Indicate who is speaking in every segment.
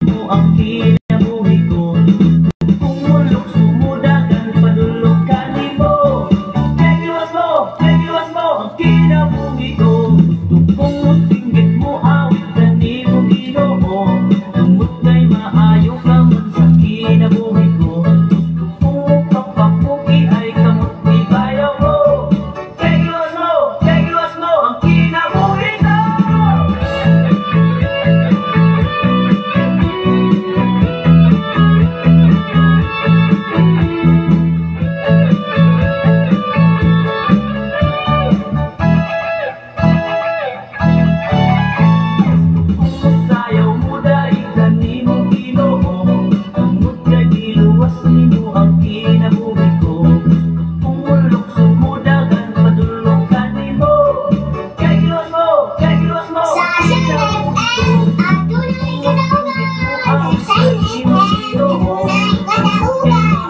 Speaker 1: mo ang kinabuhi ko. Kung mulok sumudagan, padulog kanimo. Kailuwas mo ang kinabuhi ko. Gusto kong musinggit mo, awit kanimo Ginoo. Tungod kay maayo ka man sa kinabuhi ko. Gusto kong papapuki ay kamot ni bayaw ko. Kailuwas mo ang kinabuhi ko. Sayaw mo dahil kanimo Ginoo. Tungod kay giluwas nimo ang kinabuhi ko. Kung mulok sumudagan, padulong kanimo. Kailuwas mo
Speaker 2: Sa
Speaker 1: ang kinabuhi ko.
Speaker 2: Adunay kadaugan.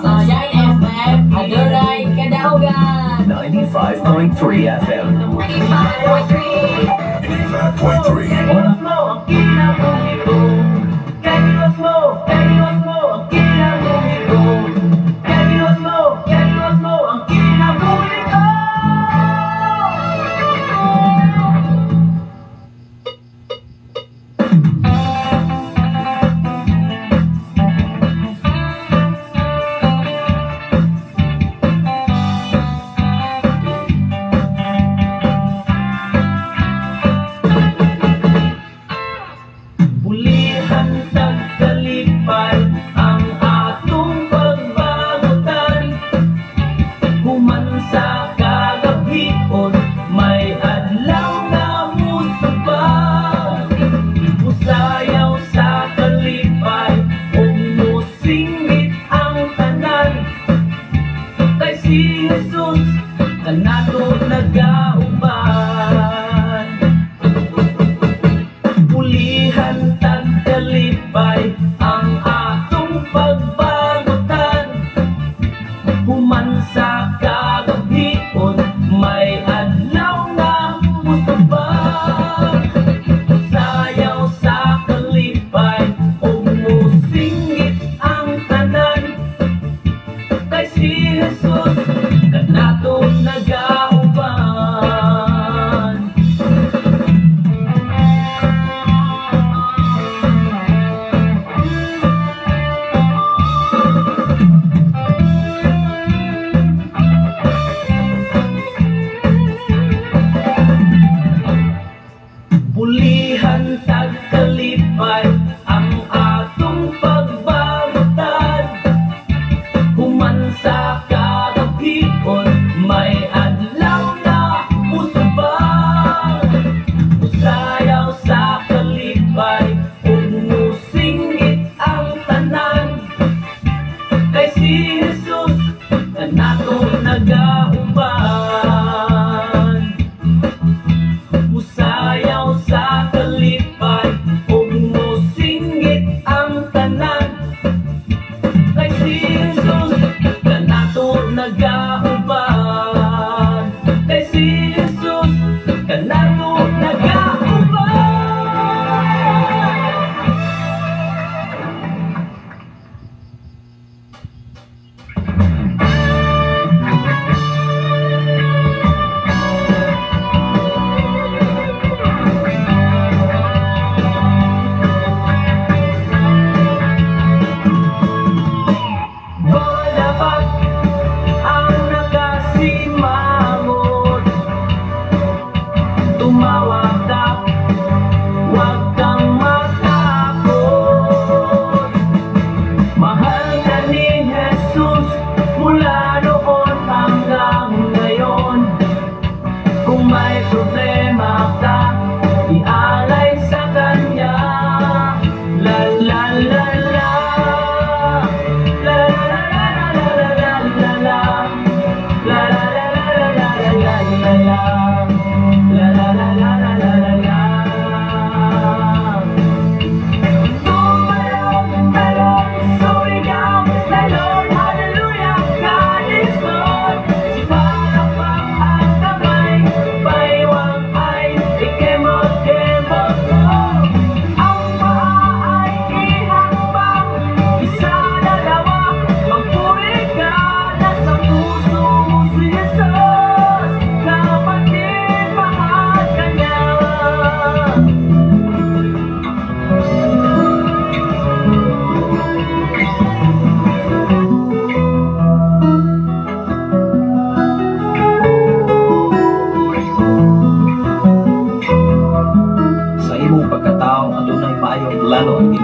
Speaker 2: Sa Shine FM, adunay kadaugan.
Speaker 3: 95.3 FM.
Speaker 2: 95.3.
Speaker 3: 85.3.
Speaker 1: Kailuwas mo ang kinabuhi ko. Kailuwas mo ang kinabuhi ko. Kailuwas mo ang kinabuhi ko.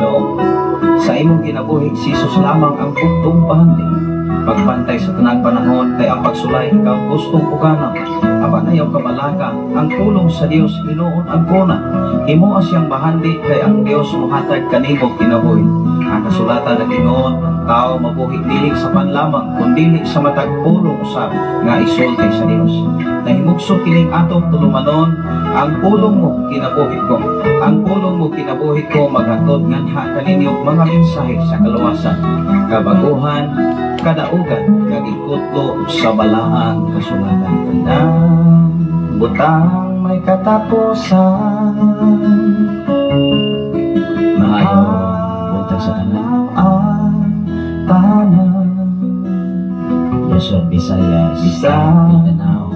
Speaker 4: Ginoo. Sa imong kinabuhi Jesus lamang ang puntong pahandi. Pagbantay sa tanang panahon kay ang pagsulay ikaw gustong uganam. Abanayaw kabalaka ang tulong sa Dios hinuon agkona. Himuas siyang bahandi kay ang Dios mohatag kanimo kinabuhi. Ang kasulatan ng Ginoo, tao mabuhi dili sa panlamang kundi sa matag pulong usab nga isulti sa Dios. Nahimugso kining atong tulumanon ang pulong mo kinabuhi ko. Ang pulong mo kinabuhi ko maghatod nganha kaninyong mga mensahe sa kaluwasan, kabaguhan, kadaugan nga gikutlo sa balaang kasulatan. Tandang butang may katapusan.
Speaker 5: Maayo buntag sa tanan.
Speaker 4: Tanan
Speaker 5: Luzon, Visayas,
Speaker 4: Bisa,
Speaker 5: Mindanao,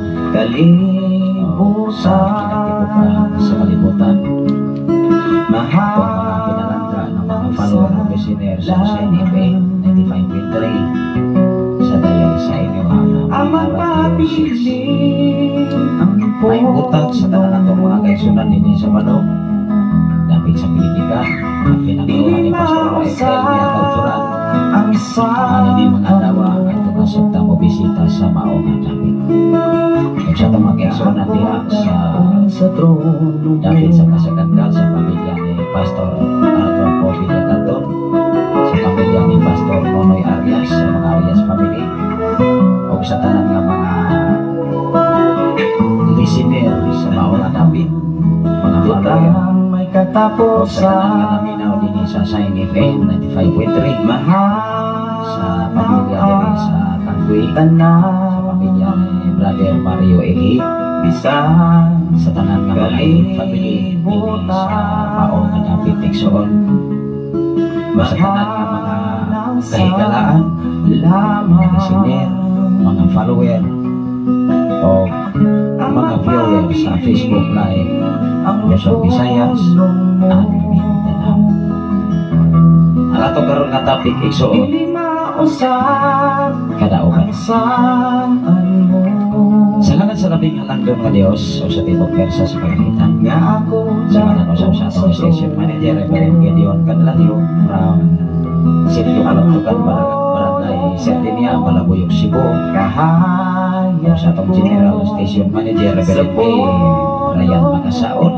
Speaker 5: sa
Speaker 4: kalibutan
Speaker 5: sa kalibutan. Ito ang mga
Speaker 4: mahal
Speaker 5: pinalangga ng mga follower ng listener sa CNFA 95.3 sa dayang sa inyo
Speaker 4: ang
Speaker 5: mga radio 6.
Speaker 4: mapapiling ang
Speaker 5: May butag sa tanan natong mga kaigsunan din sa Balong. Dapit sa Pilipinas, ang pinanguluhan ni Pastor Rafael Miatauturan.
Speaker 4: ang
Speaker 5: Ano ni mga dawa at tukasabta mo bisita sa maong dapit. Kung sa itong mga kaigsunan diha sa
Speaker 4: trono
Speaker 5: dapit sa kasagandal sa pamilya ni Pastor Arthur Popi de Canton, sa pamilya ni Pastor Nonoy Arias, sa mga Arias family, o sa tanan nga mga listener sa maong dapit, mga follower,
Speaker 4: butang may
Speaker 5: o sa tanan nga
Speaker 4: katapusan
Speaker 5: naminaw din sa Sign FM 95.3,
Speaker 4: mahal
Speaker 5: sa pamilya din sa Kangwi, sa
Speaker 4: tanan
Speaker 5: pamilya ni Brother Mario Eli,
Speaker 4: bisan
Speaker 5: sa tanan nga mga family din sa maong dapit Tigsoon, sa tanan nga mga kahigalaan, mga listener, mga follower, o mga viewers sa Facebook Live, Luzon, Visayas, at Mindanao. Ang ato karon nga topic igsoon, kadaugan. Sa ngalan sa labing halangdon nga Dios o sa tibok persa sa kalangitan, sa ngalan usab sa atong station manager Reverend Gideon Canlario from Sitio Alatugan, Barangay Sardinia, Malabuyog, Cebu. O sa atong general station manager Reverend A. Ryan Magasaon,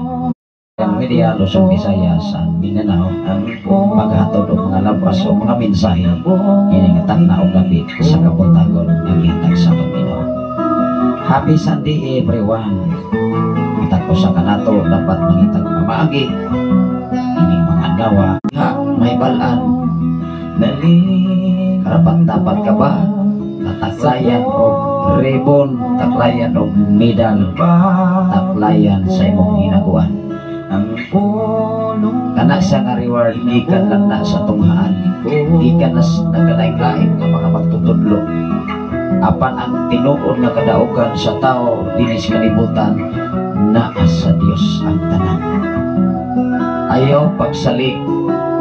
Speaker 5: ang media Luzon, Visayas, at Mindanao, maghatod og mga labas o mga mensahe iningatag na og lapit sa kabuntagon nga gihatag sa atong Ginoo. Happy Sunday everyone. Kita ko sa kanato dapat mangitag pamaagi ining mga dawa nga may balaan. Karapat dapat ka ba nataklayan o ribbon, taklayan o medal, taklayan sa imong hinaguan. Kana siya nga reward gikan lang na sa tunghaan, gikan na nagkalaing-laing nga mga magtutudlo. Apan ang tinuod nga kadaugan sa tao dinis kalibutan, naa sa Dios ang tanan. Ayaw pagsalig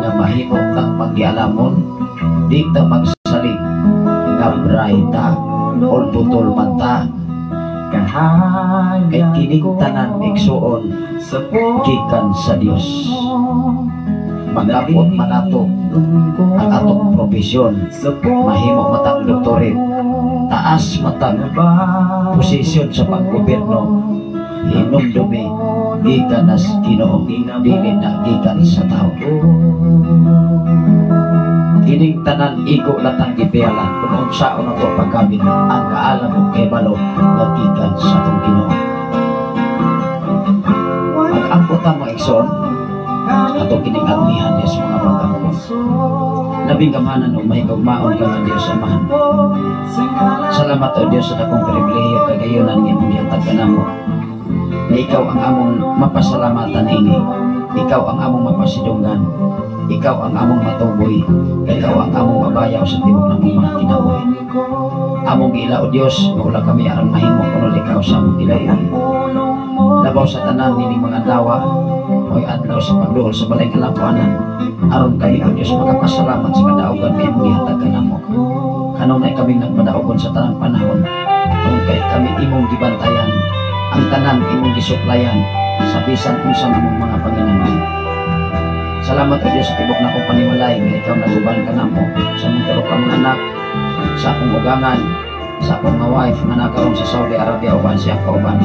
Speaker 5: nga mahimo kang magialamon, di ta magsalig nga brayta o putol manta. Kay kining tanan igsuon gikan sa Dios. Magabot manato ang atong profesyon, mahimo matang doktoret, taas matang posisyon sa paggobyerno, hinumdumi gikan nas Ginoo, dili na gikan sa tao. Kining tanan igo latang gipialan kung unsaon ato paggamit ang kaalam ug kahibalo nga gikan sa atong Ginoo. Pag-ampot ang mga igsoon ato kining agnihan Dios mga pag-ampot. Labing gamanan o may kagmaon ka ng Dios Amahan. Salamat o Dios sa dakong pribilehiyo kagayonan nga imong gihatag kanamo. Na ikaw ang among mapasalamatan ini, ikaw ang among mapasidunggan, ikaw ang among matuboy, ikaw ang among mabayaw sa tibok ng mga kinabuhi. Among ilaw Dios, wala kami arang mahimo kuno ikaw sa among tilayon. Labaw sa tanan nining mga dawa, mo'y adlaw sa pagduol sa balay kalapuanan. Aron kami o Dios makapasalamat sa kadaugan nga imong gihatag kanamo. Kanunay kaming nagpadaugon sa tanang panahon, kung kay kami imong gibantayan, ang tanan imong gisuklayan sa bisan unsa namong mga panginahanglan. Salamat o Diyos sa tibok na akong panimalay nga ikaw naguban ka na mo sa mga turo ka mga anak, sa akong ugangan, sa akong nga wife nga nakaroon sa Saudi Arabia uban siya kauban.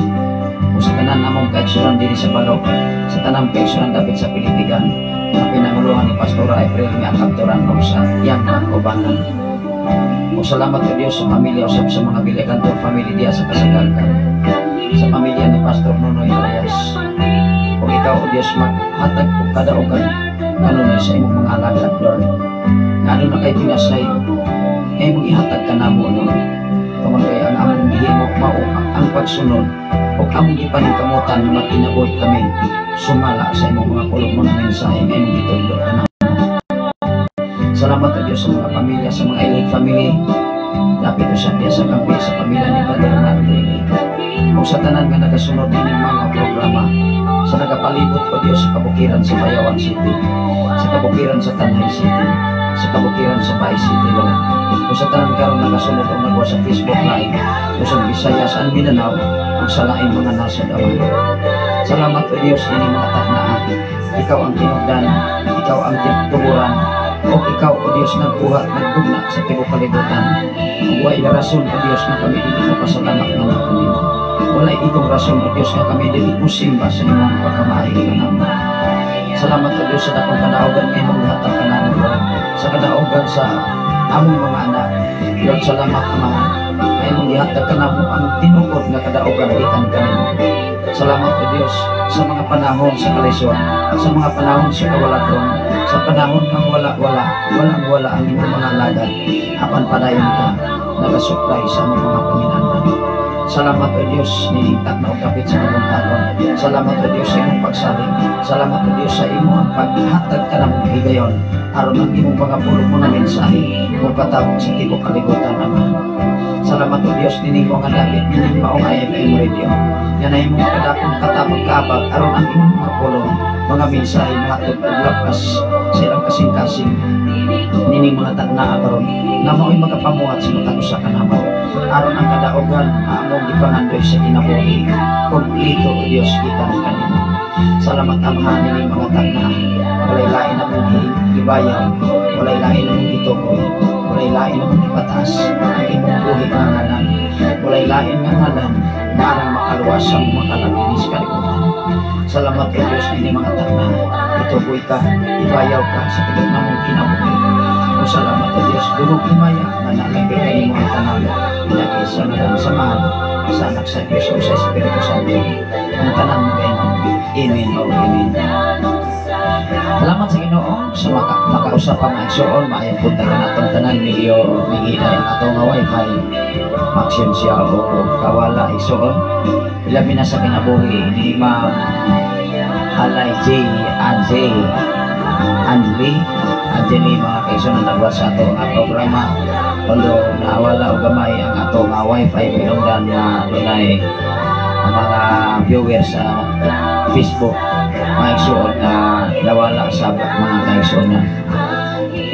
Speaker 5: O sa tanan among kaigsunan diri sa balok, sa tanang kaigsunan dapat sa Pilitigan, na pinanguluhan ni Pastora April nga kapturan o sa iyang mga kaubanan. O salamat o Diyos sa pamilya usap sa mga Bilikanto family diya sa Kasagalkan, sa pamilya ni Pastor Nonoy Arias. O ikaw o Diyos maghatag o kadaugan kanunay sa imong mga alagad Lord. Nga ano na kay pinasay kay mong ihatag ka na mo Lord. Kaman kaya ang among himo mao ang pagsunod o among ipaningkamutan nga kinabuhi kami sumala sa imong mga pulong mo na mensahe nga imong gitudlo ka na. Salamat o Diyos sa mga pamilya, sa mga elite family. Dapat o sa sa kampi, sa pamilya ni Brother Marlene. O sa tanan nga nagasunod din ng mga programa. Sa nagapalibot o Diyos sa kabukiran sa Bayawan City, sa kabukiran sa Tanay City, sa kabukiran sa Bay City, Lord. O sa tanan karon nagasunod o nagwa sa Facebook Live, o sa Visayas and Mindanao, o sa laing mga nasod aman. Salamat o Diyos ini mga taknaan. Ikaw ang tinugdan, ikaw ang tuburan, o ikaw o Diyos nagbuhat, nagtugna sa tibok kalibutan. Ang way na rason o Diyos na kami dili mo pasalamat ng mga kanino. Walay ikong rason o Diyos na kami dili mo simba sa imong pagkamahal ka naman. Salamat o Diyos sa dakong kadaugan ng imong hatag ka naman, Lord. Sa kadaugan sa among mga anak, Lord, salamat Ama. Ay imong ihatag ka naman ang tinukod na kadaugan ikan kanino. Salamat o Diyos sa mga panahon sa kalisyon, sa mga panahon sa kawaladron, sa panahon ng walang-wala ang iyong mga lagad, apan padayon ka, nagasuklay sa among mga Panginoon. Salamat o Diyos, niningtak na ukapit sa mga talon. Salamat o Diyos sa imong pagsaling. Salamat o Diyos sa imong paghatag ka ng higayon, aron ang imong mga pulong mo na mensahe, kung katawag sa tibok kalibutan naman. Salamat o Diyos, nining mga dapit, nining maong IFM Radio. Yan ay imong kadakong katapag kaabag, aron ang imong mga pulong, mga mensahe mahatod o lakas sa ilang kasing-kasing. Nining mga tagna karon na mao'y magapamuhat sa matagusa ka naman. Aron ang kadaugan na among gipangandoy sa kinabuhi, kumplito o Diyos gikan kanimo. Salamat Ama nining mga tagna. Walay lain na mong gibayaw, walay lain na mong gitukoy, walay lain na mong ipataas ang imong buhi nga ngalan. Walay lain nga ngalan na arang makaluwas ang makalabinis kalibutan. Salamat o Diyos nining mga tagna. Itukoy ka, ibayaw ka sa tibok na mong kinabuhi. O salamat o Diyos, dulog imaya na nalagay kayo mga tanalo. Pinagay sa nalang samahan sa anak sa Diyos o sa Espiritu Santo. Ang tanang mag-inom. Amen o Amen. Salamat sa Ginoo sa makausap ang mga igsoon, maayong punta ka natong tanan milyo mingilay ang atong nga wifi. Maxim siya o kawala igsoon. Ilabi na sa kinabuhi ni Ma'am Halay J. Anjeli mga kaigsoon na nagwa sa ato ang programa. Although nawala o gamay ang ato nga wifi pinungdan na dunay ang mga viewers sa Facebook mga igsoon na nawala sa mga kaigsoon na.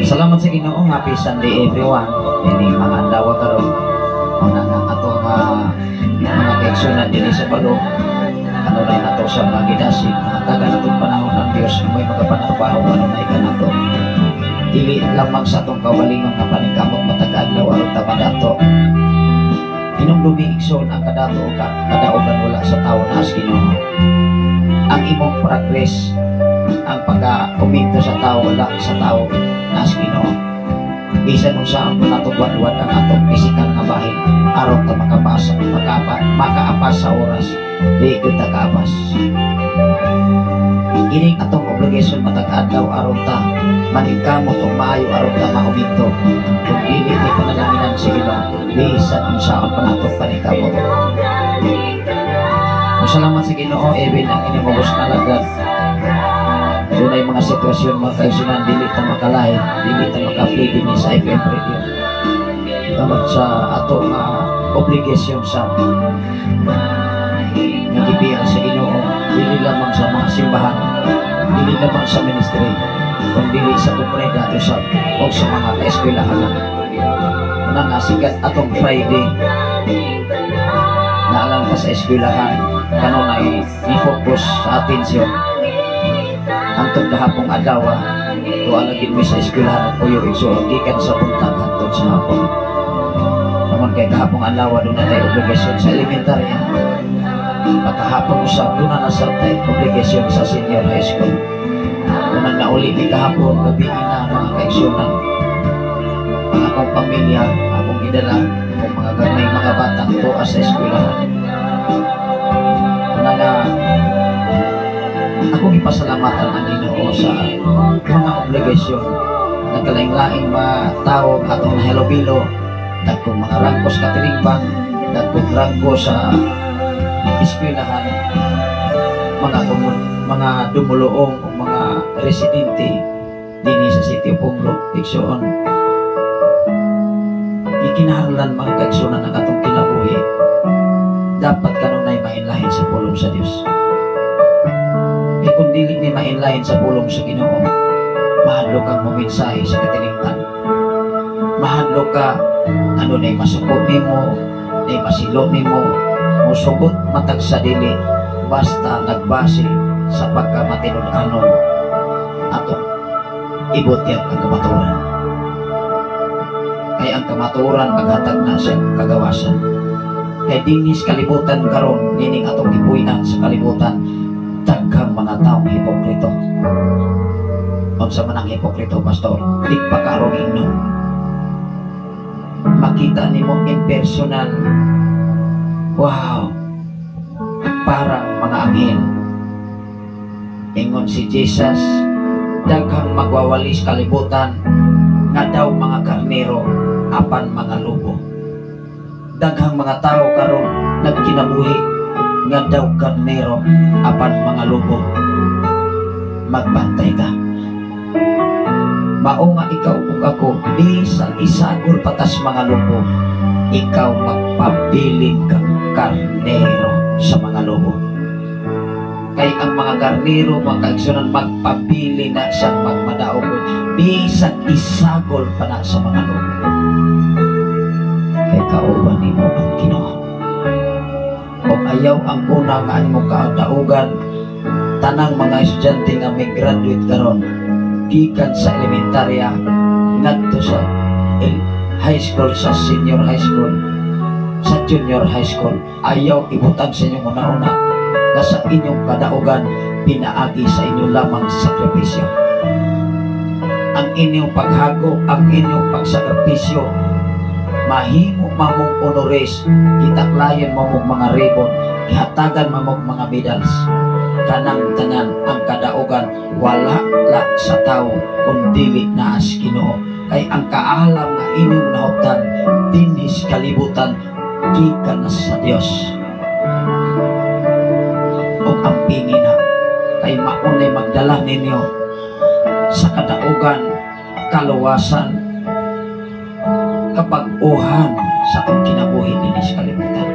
Speaker 5: Salamat sa Ginoo. Happy Sunday everyone. Ini mga dawa karon mga ato mga kaigsoon na dinhi sa balog. Ano na nato sa mga gidasin hatagan natong panahon ng Dios may magapanarbaho ano na ikan nato. Dili lamang sa atong kawalingon nga paningkamot matag adlaw aron ta madato. Hinumdumi igsoon ang kadato kadaugan wala sa tawo na as Ginoo. Ang imong progress, ang pagka-uminto sa tao wala sa tao na as Ginoo. Bisan kung saan po natugwad-wad ang atong pisikal nga bahin aron ta makaapas sa oras di kita kaapas. Ining atong obligation matag adlaw aron ta maningkamot o maayo aron ta mauminto. Kung dili ni panalangin sa Ginoo, bisan kung saan pa nato paningkamot. Salamat sa Ginoo, even ang inimubos na lagad. Doon ay mga sitwasyon mga kaigsunan, dili ta makalain, dili ta maka-play din sa IFM Radio. Tawag sa ato nga obligasyon sa nagibiyan sa Ginoo, dili lamang sa mga simbahan, dili lamang sa ministry, kung dili sa komunidad o sa mga kaeskwelahan. Unang nasikat atong Friday, naalang ka sa eskwelahan, kanon ay i-focus sa atensyon hangtod kahapong adlaw tuwa lagi mi sa eskwelahan at puyo igsoon gikan sa buntag hangtod sa hapon. Naman kay kahapong adlaw doon na tayo obligasyon sa elementarya. Pagkahapon usap doon na nasa tayo obligasyon sa senior high school. Unang nauli ni kahapon gabi na mga kaigsunan. Ang akong pamilya, akong gidala, akong mga gamay mga batang tuwa sa eskwelahan. Akong ipasalamatan ang Ginoo sa mga obligasyon na kalaing-laing matao atong nahalobilo, dagkong mga rangko sa katilingban, dagkong rangko sa eskwelahan, mga dumuluong o mga residente dinhi sa sitio Punglo, Igsoon. Ikinahanglan mga kaigsunan ng atong kinabuhi, dapat kanunay mainlahin sa pulong sa Dios. E kung dili ni mainlahin sa pulong sa Ginoo, mahadlok kang mumensahe sa katilingban. Mahadlok ka, ano na'y masukot nimo, na'y masilo nimo, musugot matag sa dili, basta nagbase sa pagkamatinud-anon atong ibutyan ang kamaturan. Kaya ang kamaturan maghatag na sa kagawasan. Kaya dinis kalibutan karon nining atong gipuy-an sa kalibutan, daghang mga taong hipokrito. Unsa man ang hipokrito, pastor? Di pa karon ingnon. Makita nimo impersonal. Wow. Parang mga anghel. Ingon si Jesus, daghang magwawalis kalibutan nga daw mga karnero apan mga lobo. Daghang mga tao karon nagkinabuhi nga daw karnero apan mga lobo. Magbantay ka. Mao nga ikaw ug ako bisan isagol patas mga lobo, ikaw magpabilin kang karnero sa mga lobo. Kay ang mga karnero mga kaigsunan magpabili na siyang magmadaog bisan isagol pa na sa mga lobo. Kay kauban nimo ang Ginoo. Kung ayaw ang kuna nga imong kaadaugan, tanang mga estudyante nga may graduate karon gikan sa elementarya ngadto sa high school, sa senior high school, sa junior high school, ayaw ibutang sa inyong una-una na sa inyong kadaugan pinaagi sa inyo lamang sakripisyo. Ang inyong paghago, ang inyong pagsakripisyo mahimo mamong honores, kitaklayon mamong mga ribbon, ihatagan mamong mga medals. Kanang tanan ang kadaugan wala la sa tao kundi na as Ginoo. Kay ang kaalam nga inyong nahutan dinhis kalibutan gikan na sa Dios. O ang pingin na kay maunay magdala ninyo sa kadaugan, kaluwasan, kapag-uhan sa atong kinabuhi dinhis kalibutan.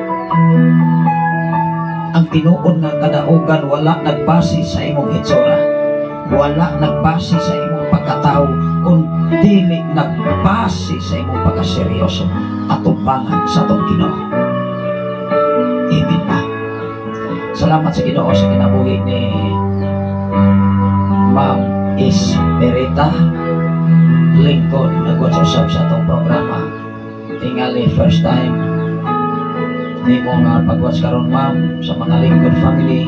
Speaker 5: Ang tinuod nga kadaugan wala nagbase sa imong hitsura, wala nagbase sa imong pagkatao, kundi nagbase sa imong pagkaseryoso at tumbangan sa atong Ginoo. Amen ba? Salamat sa Ginoo sa kinabuhi ni Ma'am Esperita lingkod nagwatsusap sa atong programa. Tingali first time nimo nga pagwas karon ma'am sa mga lingkod family.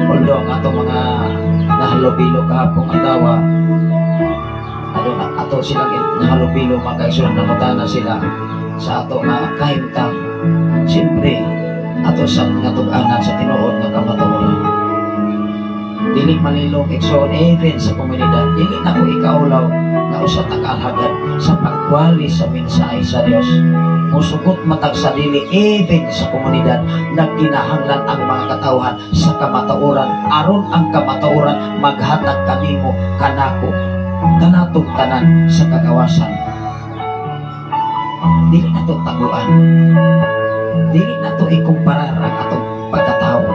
Speaker 5: Although ang atong mga nahalobilo kahapong adlaw ato silang nahalobilo mga kaigsunan, namutana sila sa ato nga kahimtang. Siyempre ato sa natug-anan sa tinuod nga kamatuoran. Dili manilong igsoon even sa komunidad, dili na ko ikaulaw na usa takalhagad sa pagwali sa mensahe sa Dios. Musugot matag sa dili even sa komunidad, nagkinahanglan ang mga katawhan sa kamatuoran aron ang kamatuoran maghatag kanimo kanako kanatong tanan sa kagawasan. Dili nato taguan, dili nato ikumparar ang atong pagkatao,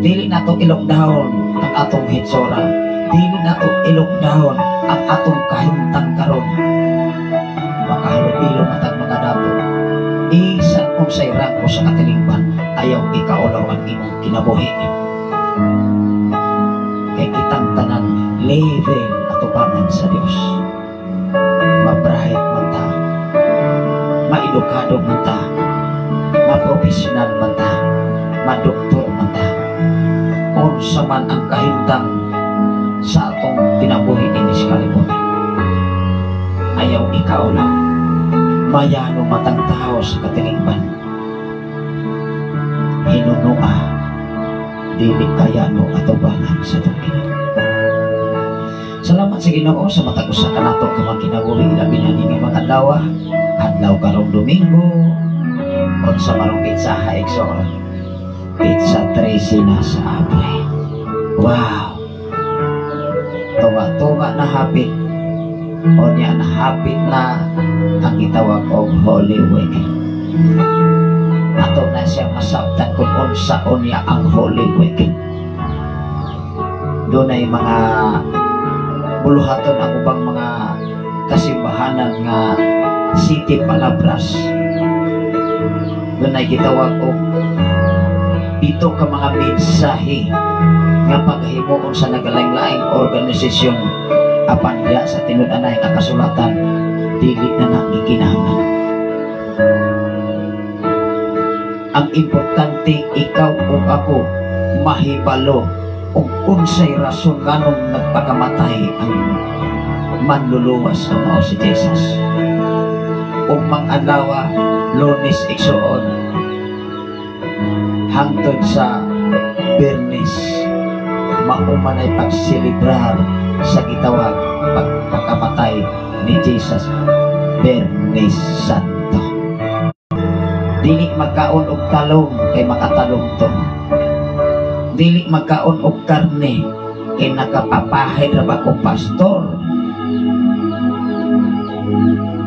Speaker 5: dili nato ilokdahon ang atong hitsura, dili nato ilokdahon ang atong kahimtang karon. Makahalubilo matag mga dato, isa kung say rangko sa katilingban, ayaw ikaulaw ang imong kinabuhi. Kay kitang level atubangan sa Dios. Mabrahit man ta, maedukado man ta, maprofesional man ta, madoktor man ta, unsa man ang kahimtang sa atong kinabuhi dinhi sa kalibutan. Ayaw ikaw lang mayano matang tao sa katilingban. Hinunua dili kayano atubangan sa atong Ginoo. Salamat sa Ginoo sa matag usa ka nato ka mga kinabuhi labi na nini mga adlaw, adlaw karong Domingo, unsa marong pizza Exor. Pizza 13 na sa Abril. Wow! Tunga-tunga na hapit. O niya na hapit na ang gitawag og Holy Week. Ato na siya masabtan kung unsa o niya ang Holy Week. Doon ay mga buluhaton ang ubang mga kasimbahanan nga City Palabras. Doon ay gitawag og ito ka mga mensahe nga paghimuon sa nagalaing-laing organisasyon apan diya sa tinud-anay nga kasulatan dili na nagikinahanglan. Ang importante ikaw ug ako mahibalo ug unsay rason nganong nagpakamatay ang manluluwas nga mao si Jesus. Ug mang-adlaw Lunes igsuon hangtod sa Bernes maumanay pagselebrar sa gitawag pagpakamatay ni Jesus, Bernes Santo. Dili magkaon og talong kay makatalong to. Dili magkaon og karne kay nakapapahid ra ba ko pastor.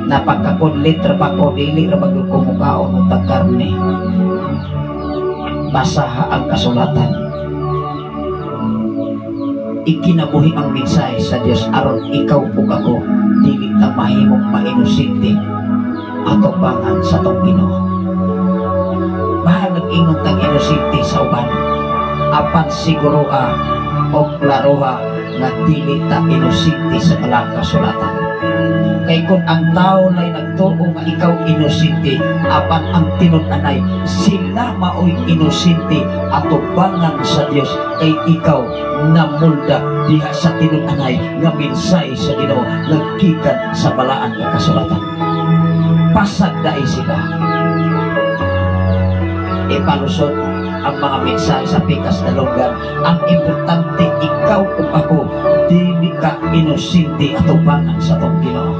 Speaker 5: Napagkakunlit ra ba ko dili ra ba ko mukaon og karne. Basaha ang kasulatan. Ikinabuhi ang mensahe sa Dios aron ikaw ug ako dili ta mahimong mainusinti ato bangan sa atong Ginoo. Bahal nag-ingon tang inusinti sa uban apan siguroa og klaroha nga dili ta inusinti sa balang kasulatan. Kay kung ang tao na'y nagtuo nga ikaw inusinti apan ang tinud-anay sila maoy inusinti ato bangan sa Dios kay ikaw namulda diha sa tinud-anay nga mensahe sa Ginoo naggikan sa balaan nga kasulatan. Pasag dai sila ipalusot ang mga mensahe sa pikas na lugar. Ang importante ikaw ug ako dili ka inusinti ato bangan sa atong Ginoo.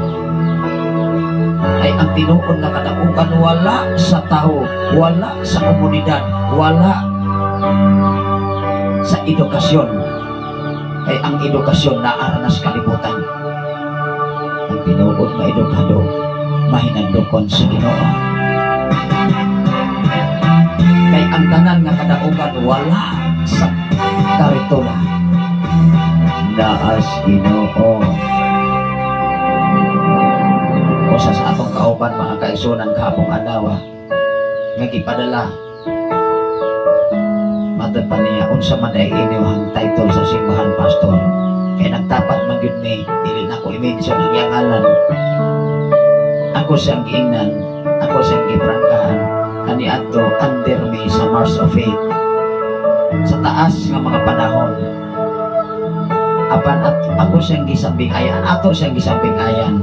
Speaker 5: Ay ang tinuod na kadaugan wala sa tao, wala sa komunidad, wala sa edukasyon. Kay ang edukasyon naaranas kalibutan. Ang tinuod na edukado mahinagdukon sa Ginoo. Kay ang tanan nga kadaugan wala sa karitula. Naas Ginoo. Usa sa atong kauban mga kaigsunan kahapong adlaw nga gipadala matod pa niya unsa man ay inyong title sa simbahan pastor kay nagtapat man gyud mi dili na ko i-mention ang iyang ngalan. Ako siyang giingnan, ako siyang giprangkahan kani adto under me sa Mars of Faith sa taas nga mga panahon. Apan at ako siyang gisambing-ayan, ato siyang gisambing-ayan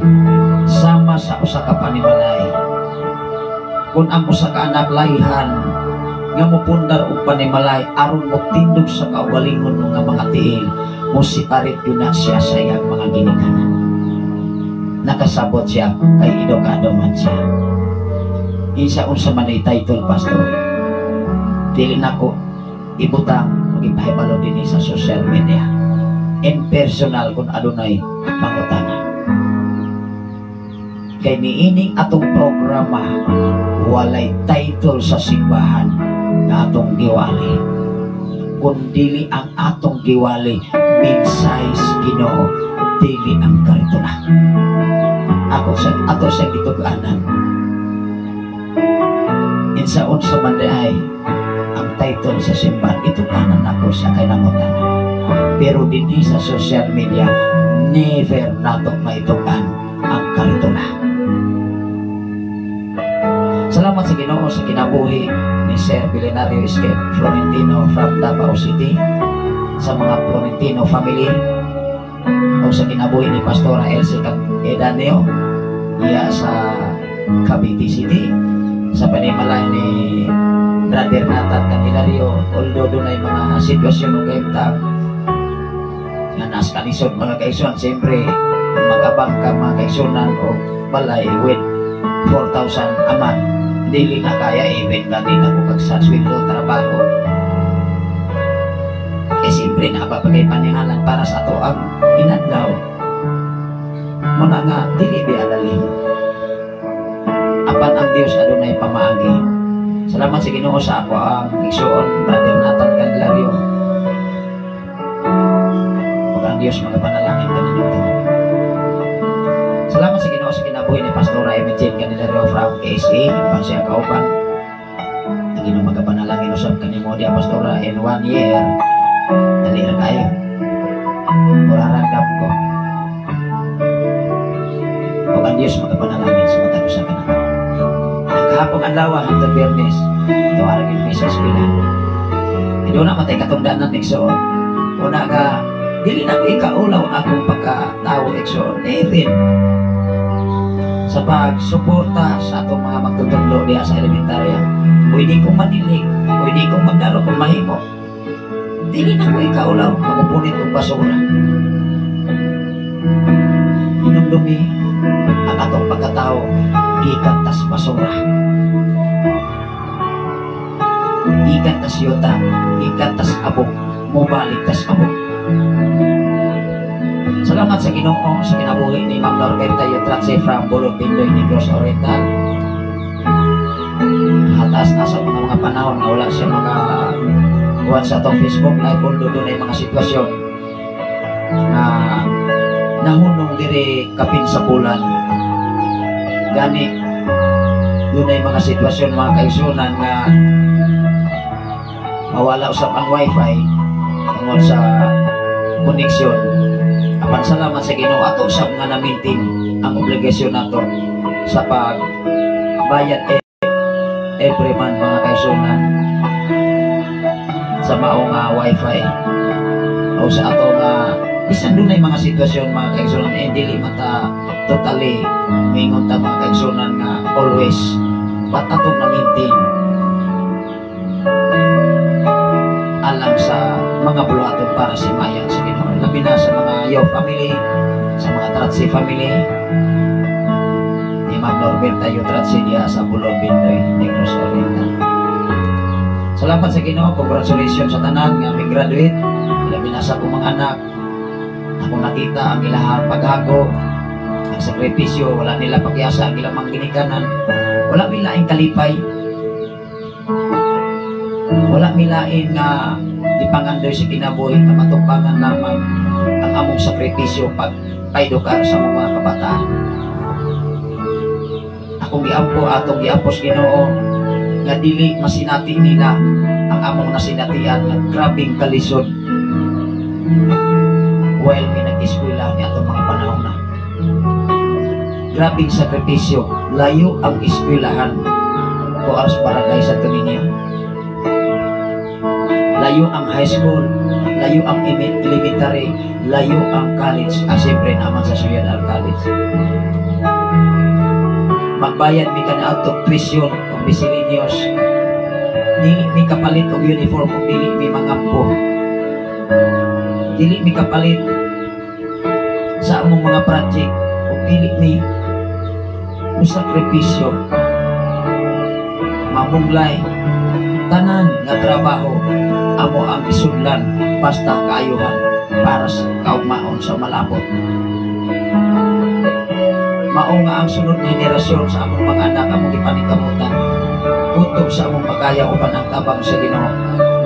Speaker 5: sama sa usa ka panimalay. Kung ang usa ka anak layhan nga mupundar og panimalay aron mo tindog sa kaugalingon nga mga tiil, mo siparit yun na siya sa iyang mga ginikanan. Nakasabot siya kay edukado man siya. Isa unsa man ay title pastor. Dili nako ibutang magipahibalo dinhi sa social media. In personal kung adunay mangutana. Kay niining atong programa walay title sa simbahan na atong giwali. Kung dili ang atong giwali mensahe sa Ginoo, dili ang karitula. Ato sa gituganan. Insaon sa manday ang title sa simbahan ituganan ako sa kay nangutan. Pero dinhi sa social media, never nato maitugan ang karitula. Salamat sa Ginoo sa kinabuhi ni Sir Belenario Escape Florentino from Davao City, sa mga Florentino family, o sa kinabuhi ni Pastora Elsie Edaneo iya sa Cavite City, sa panimalay ni Brother Nathan Candelario, although doon ay mga sitwasyon ng kaibtang nga nas kanisod mga kaigsunan, siyempre magkabangka mga kaigsunan o balay with 4,000 a month, dili na kaya even ganit ako kag sa sweldo trabaho. Siyempre napapagay paningalan para sa ato ang inadlaw muna nga dili bialali apan ang Dios adunay pamaagi. Salamat sa Ginoo sa ako ang igsoon Brother Nathan Candelario, ug ang Dios magapanalangin kaninyo tanan. Salamat sa Ginoo sa kinabuhi ni Pastora Eugene Candelario from KSA, pang siya kauban ang Ginoo magapanalangin usab kanimo dia Pastora in 1 year. Dali na kayo. Muraragdap ko. O ang Diyos magapanalangin sa mata ko sa kanan. Nagkahapong anlawa hanggang Biyernes, ito aragin may sa eskwela. E doon na matay katungdaan ng Exoon. Una ka, dili na ko ikaulaw akong pagkatao Exoon. Even sa pagsuporta sa atong mga magtutudlo diya sa elementarya, pwede kong manilig, pwede kong magdaro kung mahimo. Dili na ko ikaulaw, magupunit ng basura. Inumdumi ang atong pagkatao, ikantas basura. Ikantas yota, ikantas abok, mubaligtas abok. Salamat sa Ginoo sa kinabuhi ni Ma'am Norberta Yotratse from Bulog Pindoy Negros Oriental. Hatas na sa mga panahon na wala siya buwan sa atong Facebook live, although doon ay mga sitwasyon na nahunong diri kapin sa bulan. Gani doon ay mga sitwasyon mga kaigsunan na mawala usap ang wifi tungod sa koneksyon. Apan salamat sa Ginoo ato usap nga na-maintain ang obligasyon nato sa pagbayad every month mga kaigsunan sa maong wifi o sa ato nga bisan doon ay mga sitwasyon mga kaigsunan dili mata totally mingon ta mga kaigsunan nga always but atong na-maintain alam sa mga buluhaton para si Maya sa Ginoo, labi na sa mga Yaw family, sa mga Tratse family ni Ma'am Norberta Yotratse diya sa Bulog Pindoy Negros Oriental. Salamat sa Ginoo, congratulations sa tanan nga may graduate. Labi na sa akong mga anak, akong nakita ang ilahang paghago, ang sakripisyo, wala nila pagyasa ang ilang mga ginikanan, wala milaing kalipay, wala milaing nga ipangandoy sa kinabuhi na matupangan lamang ang among sakripisyo pag paidukar sa mga kabataan. Akong giampo atong giampos Ginoo nga dili masinati nila ang among nasinatian nga grabing kalisod while pinag-eskwela ni atong mga panahon na. Grabing sakripisyo, layo ang eskwelahan ko aras barangay sa Tulinia. Layo ang high school, layo ang elementary, layo ang college, siyempre naman sa Suyadal College. Magbayad mi ka na atong tuition o miscellaneous, dili mi kapalit og uniform o dili mi mangampo, dili mi kapalit sa among mga project o dili mi usakripisyo mamunglay tanan nga trabaho amo ang isudlan basta kaayuhan para sa kaugmaon sa malabot. Mao nga ang sunod nga henerasyon sa among mga anak among ipanikamutan kutob sa among pagkaya upan ang tabang sa Ginoo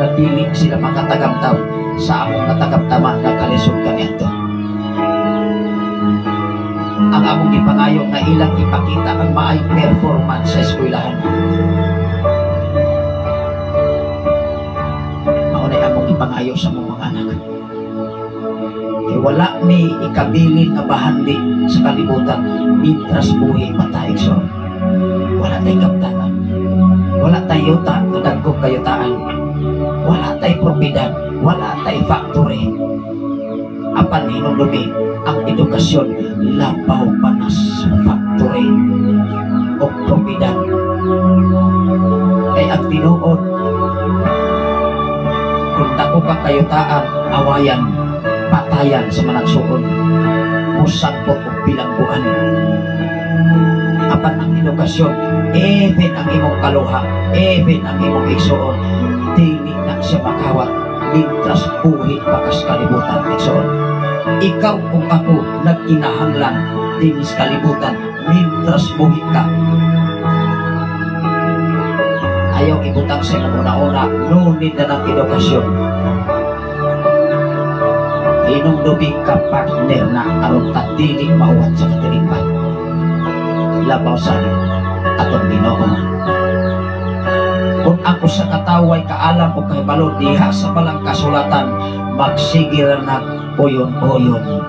Speaker 5: nga dili sila makatagamtam sa among katagamtaman nga kalisod kaniadto. Ang among ipangayo nga ilang ipakita ang maayong performance sa eskwelahan. Maunay among ipangayo sa among mga anak. wala ni ikabilin nga bahandi sa kalibutan mitras buhi patay so wala tay kaptanan, wala tay yuta nga dagkog kayutaan, wala tay propiedad, wala tay factory. Apan hinungdumi ang edukasyon labaw panas factory o propiedad. Kay ang tinuod kung dako ka kayutaan, awayan, patayan sa managsuon, musagpot o bilangguan. Apan ang edukasyon, even ang imong kaluha, even ang imong igsuon, dili na siya makawat, mintras buhi pakas kalibutan igsuon. Ikaw kung ako nagkinahanglan dinis kalibutan, mintras buhi ka. Ayaw ibutang sa una-una, nunid na ng edukasyon. Hinungdubi ka partner na aron tatiling mauwat sa katilingban. Labaw sa atong Ginoo. Kung ako sa kataway kaalam o kahibalo diha sa palang kasulatan, magsigiran na uyon-uyon.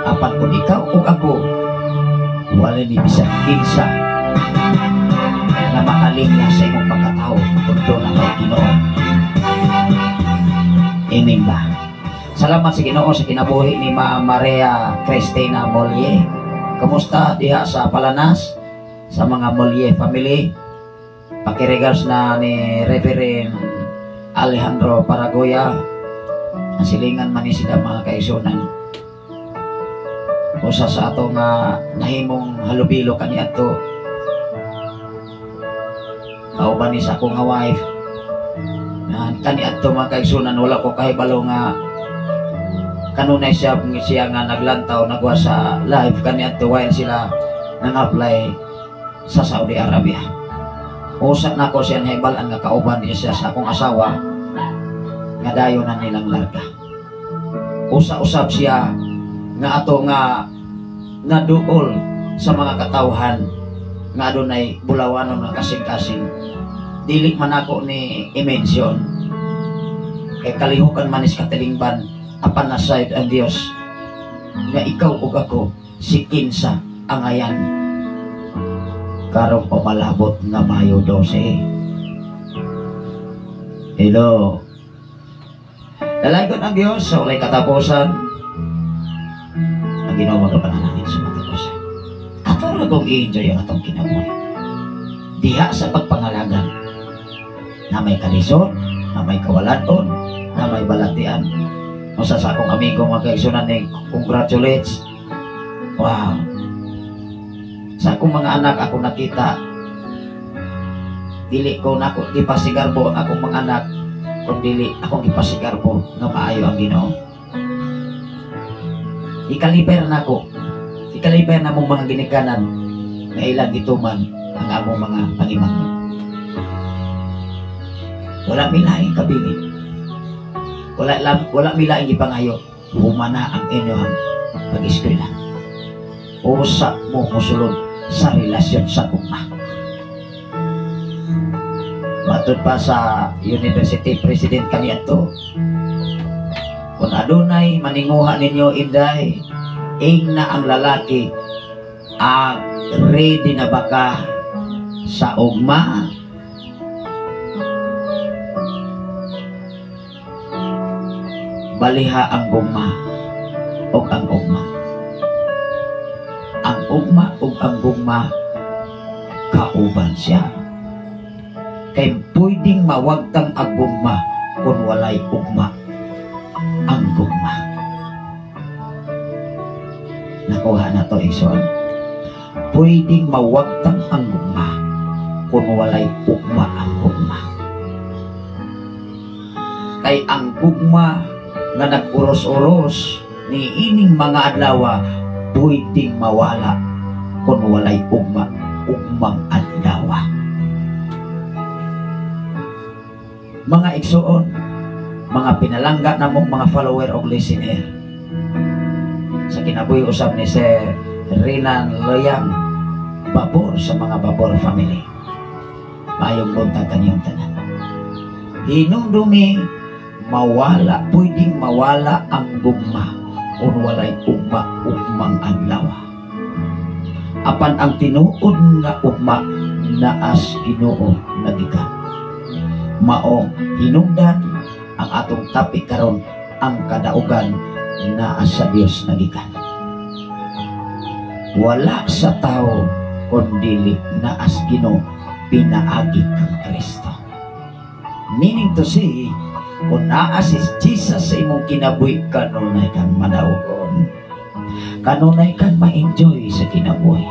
Speaker 5: Apat kung ikaw o ako, wala ni bisag kinsa na makalingla sa imong pagkatao kung doon na may Ginoo. Amen ba? Salamat sa Ginoo sa kinabuhi ni Maria Cristina Mollier. Kamusta diha sa Palanas, sa mga Mollier family? Pakiregards na ni Reverend Alejandro Paragoya. Nasilingan man ni sila mga kaisunan. Usa sa ato nga nahimong halubilo kaniadto. Kauban ni sa akong nga wife. Kaniadto mga kaisunan, wala ko kahibalo nga kanunay siya nga naglantaw nagwa sa live kaniadto while sila nang-apply sa Saudi Arabia. Usa na ko siya nahibalan nga kauban niya siya sa akong asawa nga dayon na nilang larga. Usa-usab siya nga ato nga naduol sa mga katawhan nga adunay bulawanon nga kasing-kasing. Dili man ako ni i-mention kay kalihukan man is katilingban apan na side ang Dios nga ikaw ug ako si kinsa ang ayan karong pamalabot nga Mayo 12. Hello. Dalagon ang Dios sa walay katapusan. Ang Ginoo magapanalangin sa katapusan. Ato ra kong i-enjoy ang atong kinabuhi. Diha sa pagpangalagan na may kalisod, na may kawaladon, na may balatian. Usa sa akong amigo mga kaigsunan ni congratulates. Wow. Sa akong mga anak ako nakita, dili ko nako ipasigarbo ang akong mga anak kung dili akong ipasigarbo nga maayo ang Ginoo. Ikaliber na ko. Ikaliber na mong mga ginikanan nga ilang gituman ang among mga pangimangno. Wala milaing kabilin. Wala milaing ipangayo. Humana ang inyong pag-eskwela. Usa mo musulod sa relasyon sa gugma. Matod pa sa University President kaniadto, kung adunay maninguha ninyo inday, ing na ang lalaki ang ready na baka sa ugma, baliha ang gugma o ang ugma. Ang ugma o ang gugma kauban siya. Kay pwedeng mawagtang ang gugma kung walay ugma ang gugma. Nakuha na to igsoon. Pwedeng mawagtang ang gugma kung walay ugma ang gugma. Kay ang gugma nga nag-uros-uros ni ining mga adlaw pwedeng mawala kung walay ugmang adlaw. Mga igsoon, mga pinalangga namong mga follower o listener, sa kinabuhi usab ni Sir Renan Loyang, Babor sa mga Babor family, mayong buntag kaniyong tanan. Hinumdumi pwedeng mawala ang gugma o walay ugma-ugmang adlaw. Apan ang tinuod nga ugma naas Ginoo nagikan. Mao hinungdan ang atong topic karon, ang kadaugan naa sa Dios nagikan. Wala sa tao kundi naas Ginoo pinaagi kang Kristo. Meaning to say, kung naa si Jesus sa imong kinabuhi, kanunay kang madaugon, kanunay kang ma-enjoy sa kinabuhi.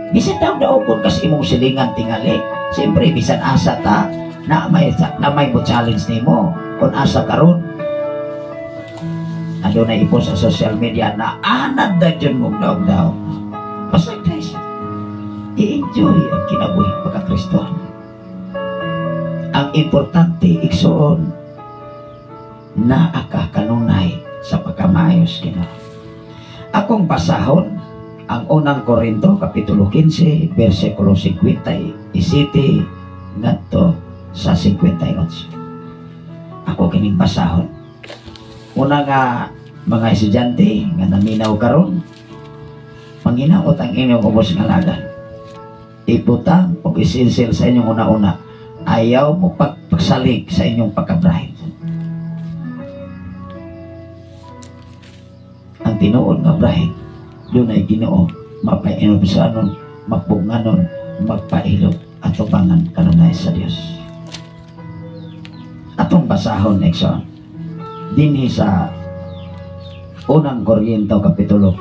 Speaker 5: Bisan daw-daogon kasi imong silingan tingali. Siyempre bisan asa ta na may mo challenge nimo. Kung asa karon ando na ipo sa social media na anad na dyan mong daw-daw. Basta guys, i-enjoy ang kinabuhi pagka-Kristohan. Ang importante igsuon na kanunay sa pagkamayos Ginoo. Akong basahon ang unang Korinto kapitulo 15 bersikulo 57 ngadto sa 58. Ako kining basahon. Una nga mga estudyante nga naminaw karon, manginaot ang inyong ubos nga lagan. Ibutang o isilsil sa inyong una-una, ayaw mo pagsalig sa inyong pagkabrahid. Ang tinuod nga brahid, doon ay Ginoo mapainom sa anon, magpunganon, magpailog at tubangan kanunay sa Dios. Atong basahon Exxon dinhi sa unang Korinto kapitulo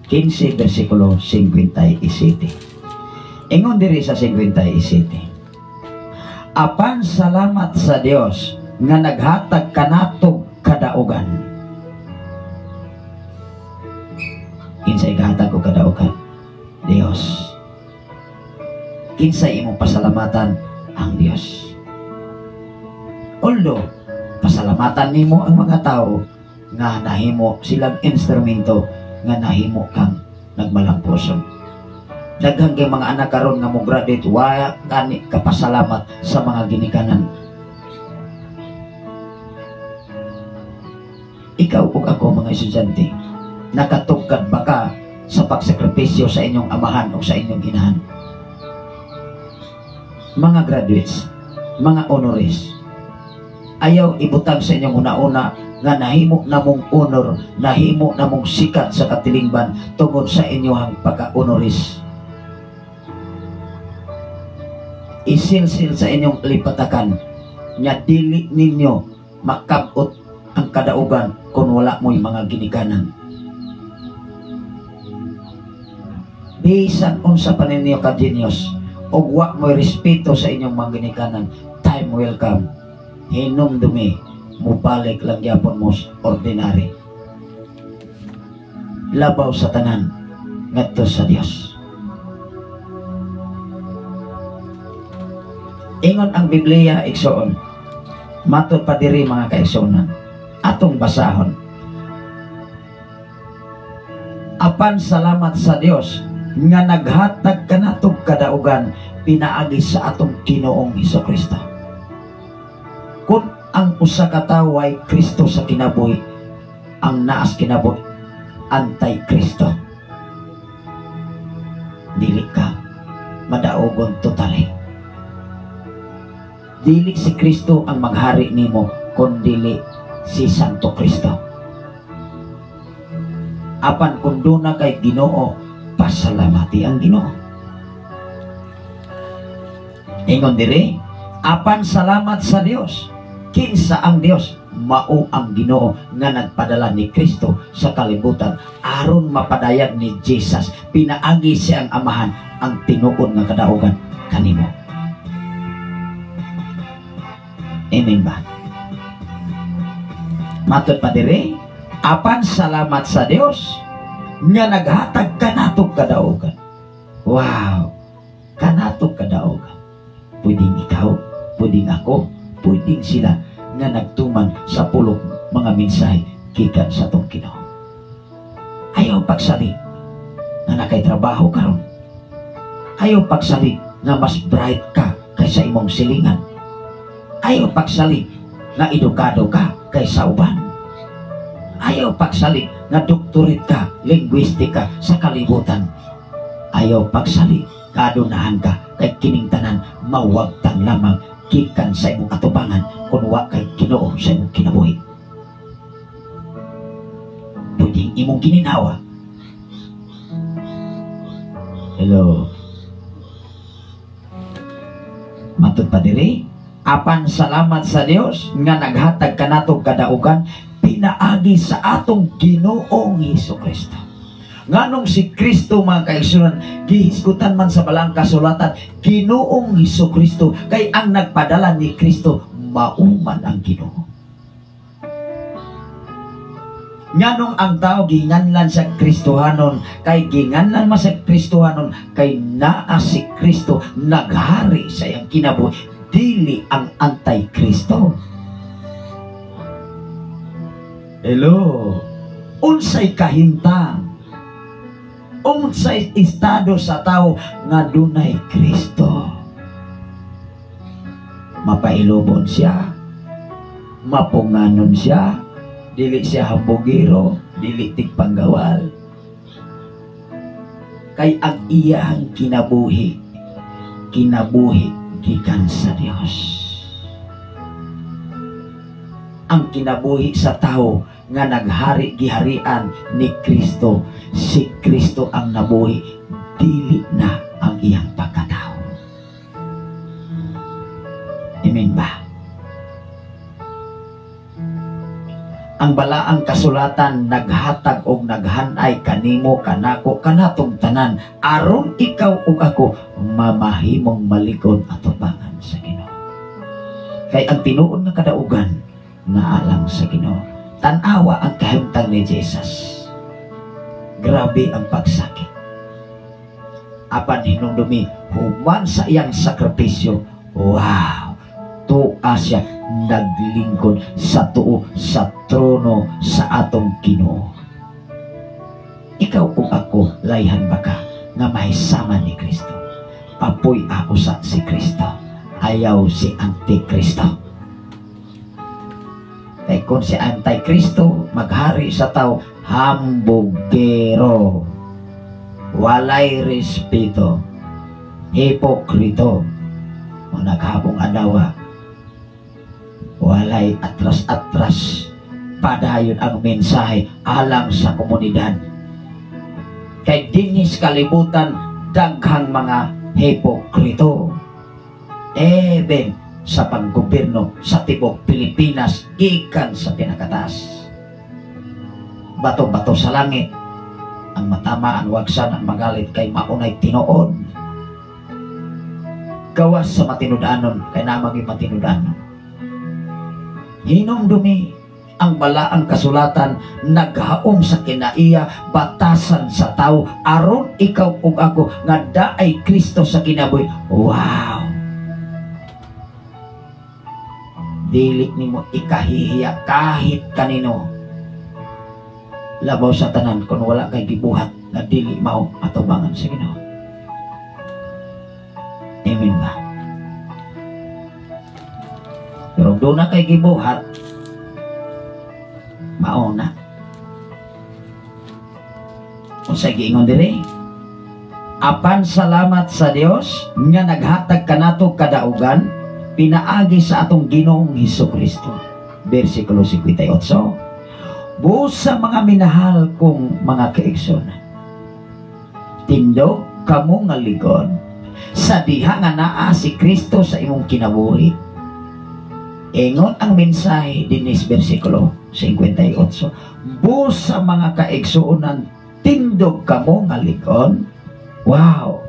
Speaker 5: 15 bersikulo 57. Ingon diri sa 57. Apan salamat sa Dios nga naghatag kanatog kadaugan. Kinsay gahatag ko kadaugan? Dios. Kinsay imong pasalamatan? Ang Dios. Although pasalamatan nimo ang mga tao nga nahimo silang instrumento nga nahimo kang nagmalamposon. Daghang kay mga anak karon nga mo graduate wa kani kapasalamat sa mga ginikanan. Ikaw ug ako mga estudyante, nakatugkad ba ka sa pagsakripisyo sa inyong amahan o sa inyong inahan? Mga graduates, mga honorees, ayaw ibutang sa inyong una-una nga nahimo namong honor, nahimo namong sikat sa katilingban tungod sa inyong pagka-honoris. Isilsil sa inyong lipatakan nga dili ninyo makabot ang kadaugan kung wala mo'y mga ginikanan. Bisan unsa pa ninyo ka-genius og wa mo'y respeto sa inyong mga ginikanan, time will come. Hinumdumi, mubalik lang yapon mo ordinary. Labaw sa tanan, ngadto sa Dios. Ingon ang Biblia igsoon, matod pa diri mga kaigsuonan, atong basahon. Apan salamat sa Dios nga naghatag kanatog kadaugan pinaagi sa atong Ginoong Hesukristo. Kung ang usa ka tawo ay Kristo sa kinabuhi, ang naas kinabuhi anti-Kristo. Dili ka madaogon totally. Dili si Kristo ang maghari nimo, kundi si Santo Kristo. Apan kung doon na kay Ginoo, pasalamati ang Ginoo. Ingon diri, apan salamat sa Dios. Kinsa ang Dios? Mao ang Ginoo nga nagpadala ni Kristo sa kalibutan aron mapadayag ni Jesus. Pinaagi siyang amahan ang tinuod nga kadaugan kanimo. Amen ba? Matod pa diri, apan salamat sa Dios nga naghatag kanatog kadaugan. Wow! Kanatog kadaugan. Pwedeng ikaw, pwedeng ako, pwedeng sila nga nagtuman sa pulong mga mensahe gikan sa atong Ginoo. Ayaw pagsali nga nakay trabaho karon. Ayaw pagsali nga mas bright ka kaysa imong silingan. Ayaw pagsali nga edukado ka kaysa uban. Ayaw pagsalig nga doktorit ka, linguistika sa kalibutan. Ayaw pagsalig, kadunahan ka kay kining tanan mawagtang lamang gikan sa imong atubangan kung wa kay Ginoo sa imong kinabuhi. Pwedeng imong gininawa. Hello. Matud pa diri, apan salamat sa Dios nga naghatag kanatong kadaugan pinaagi sa atong Ginoong Hesukristo. Nganong si Kristo mga kaigsunan, gihisgutan man sa balang kasulatan, Ginoong Hesukristo, kay ang nagpadala ni Kristo mauman ang Ginoo. Nganong ang tao ginganlan sa Kristohanon, kay ginganlan man sa Kristohanon, kay naa si Kristo naghari sa iyang kinabuhi, dili ang Antikristo. Hello. Unsay kahintang, unsay estado sa tao nga dunay Kristo? Mapailobon siya, mapunganon siya, dili siya hambugiro, dili tigpanggawal. Kay ang iyang kinabuhi gikan sa Dios. Ang kinabuhi sa tao nga naghari giharian ni Kristo, si Kristo ang nabuhi, dili na ang iyang pagkatao. Amen ba? Ang balaang kasulatan naghatag og naghanay kanimo, kanako, kanatong tanan aron ikaw ug ako mamahimong malikod atubangan sa Ginoo. Kay ang tinuod nga kadaugan naalang sa Ginoo. Tan-awa ang kahimtang ni Jesus. Grabe ang pagsakit. Apan hinumdumi human sa iyang sakripisyo. Wow! Tuwa siya naglingkod sa tuo sa trono sa atong Ginoo. Ikaw ug ako layhan ba ka nga mahisama ni Kristo? Papoy ako sa si Kristo. Ayaw si Antikristo. Kaya kung si Antikristo maghari sa tao, hambugero, walay respeto, hipokrito, o naghabong anawa, walay atras-atras, padayon ang mensahe alang sa komunidad. Kay dinis kalibutan daghang mga hipokrito. Even sa panggobyerno sa tibok Pilipinas, gikan sa pinakataas. Bato-bato sa langit, ang matamaan wagsan ang magalit kay maunay tinuod. Gawas sa matinudanon kay namagi matinudanon. Hinumdumi ang balaang kasulatan naghaom sa kinaiya batasan sa tao aron ikaw ug ako nga daay Kristo sa kinabuhi. Wow! Dili nimo ikahihiya kahit kanino. Labaw sa tanan kung wala kay gibuhat na dili mao atubangan sa Ginoo. Amen ba? Pero doon na kay gibuhat, mao na. Kung sa giingon diri, apan salamat sa Dios nga naghatag kanato kadaugan pinaagi sa atong Ginoong Hesukristo. Versikulo 58. Buos sa mga minahal kong mga kaigsunan, tindog kamo nga ligon sa diha nga naa si Kristo sa imong kinabuhi. Ingon ang mensahe dinis versikulo 58. Buos sa mga kaigsunan, tindog kamo nga ligon. Wow!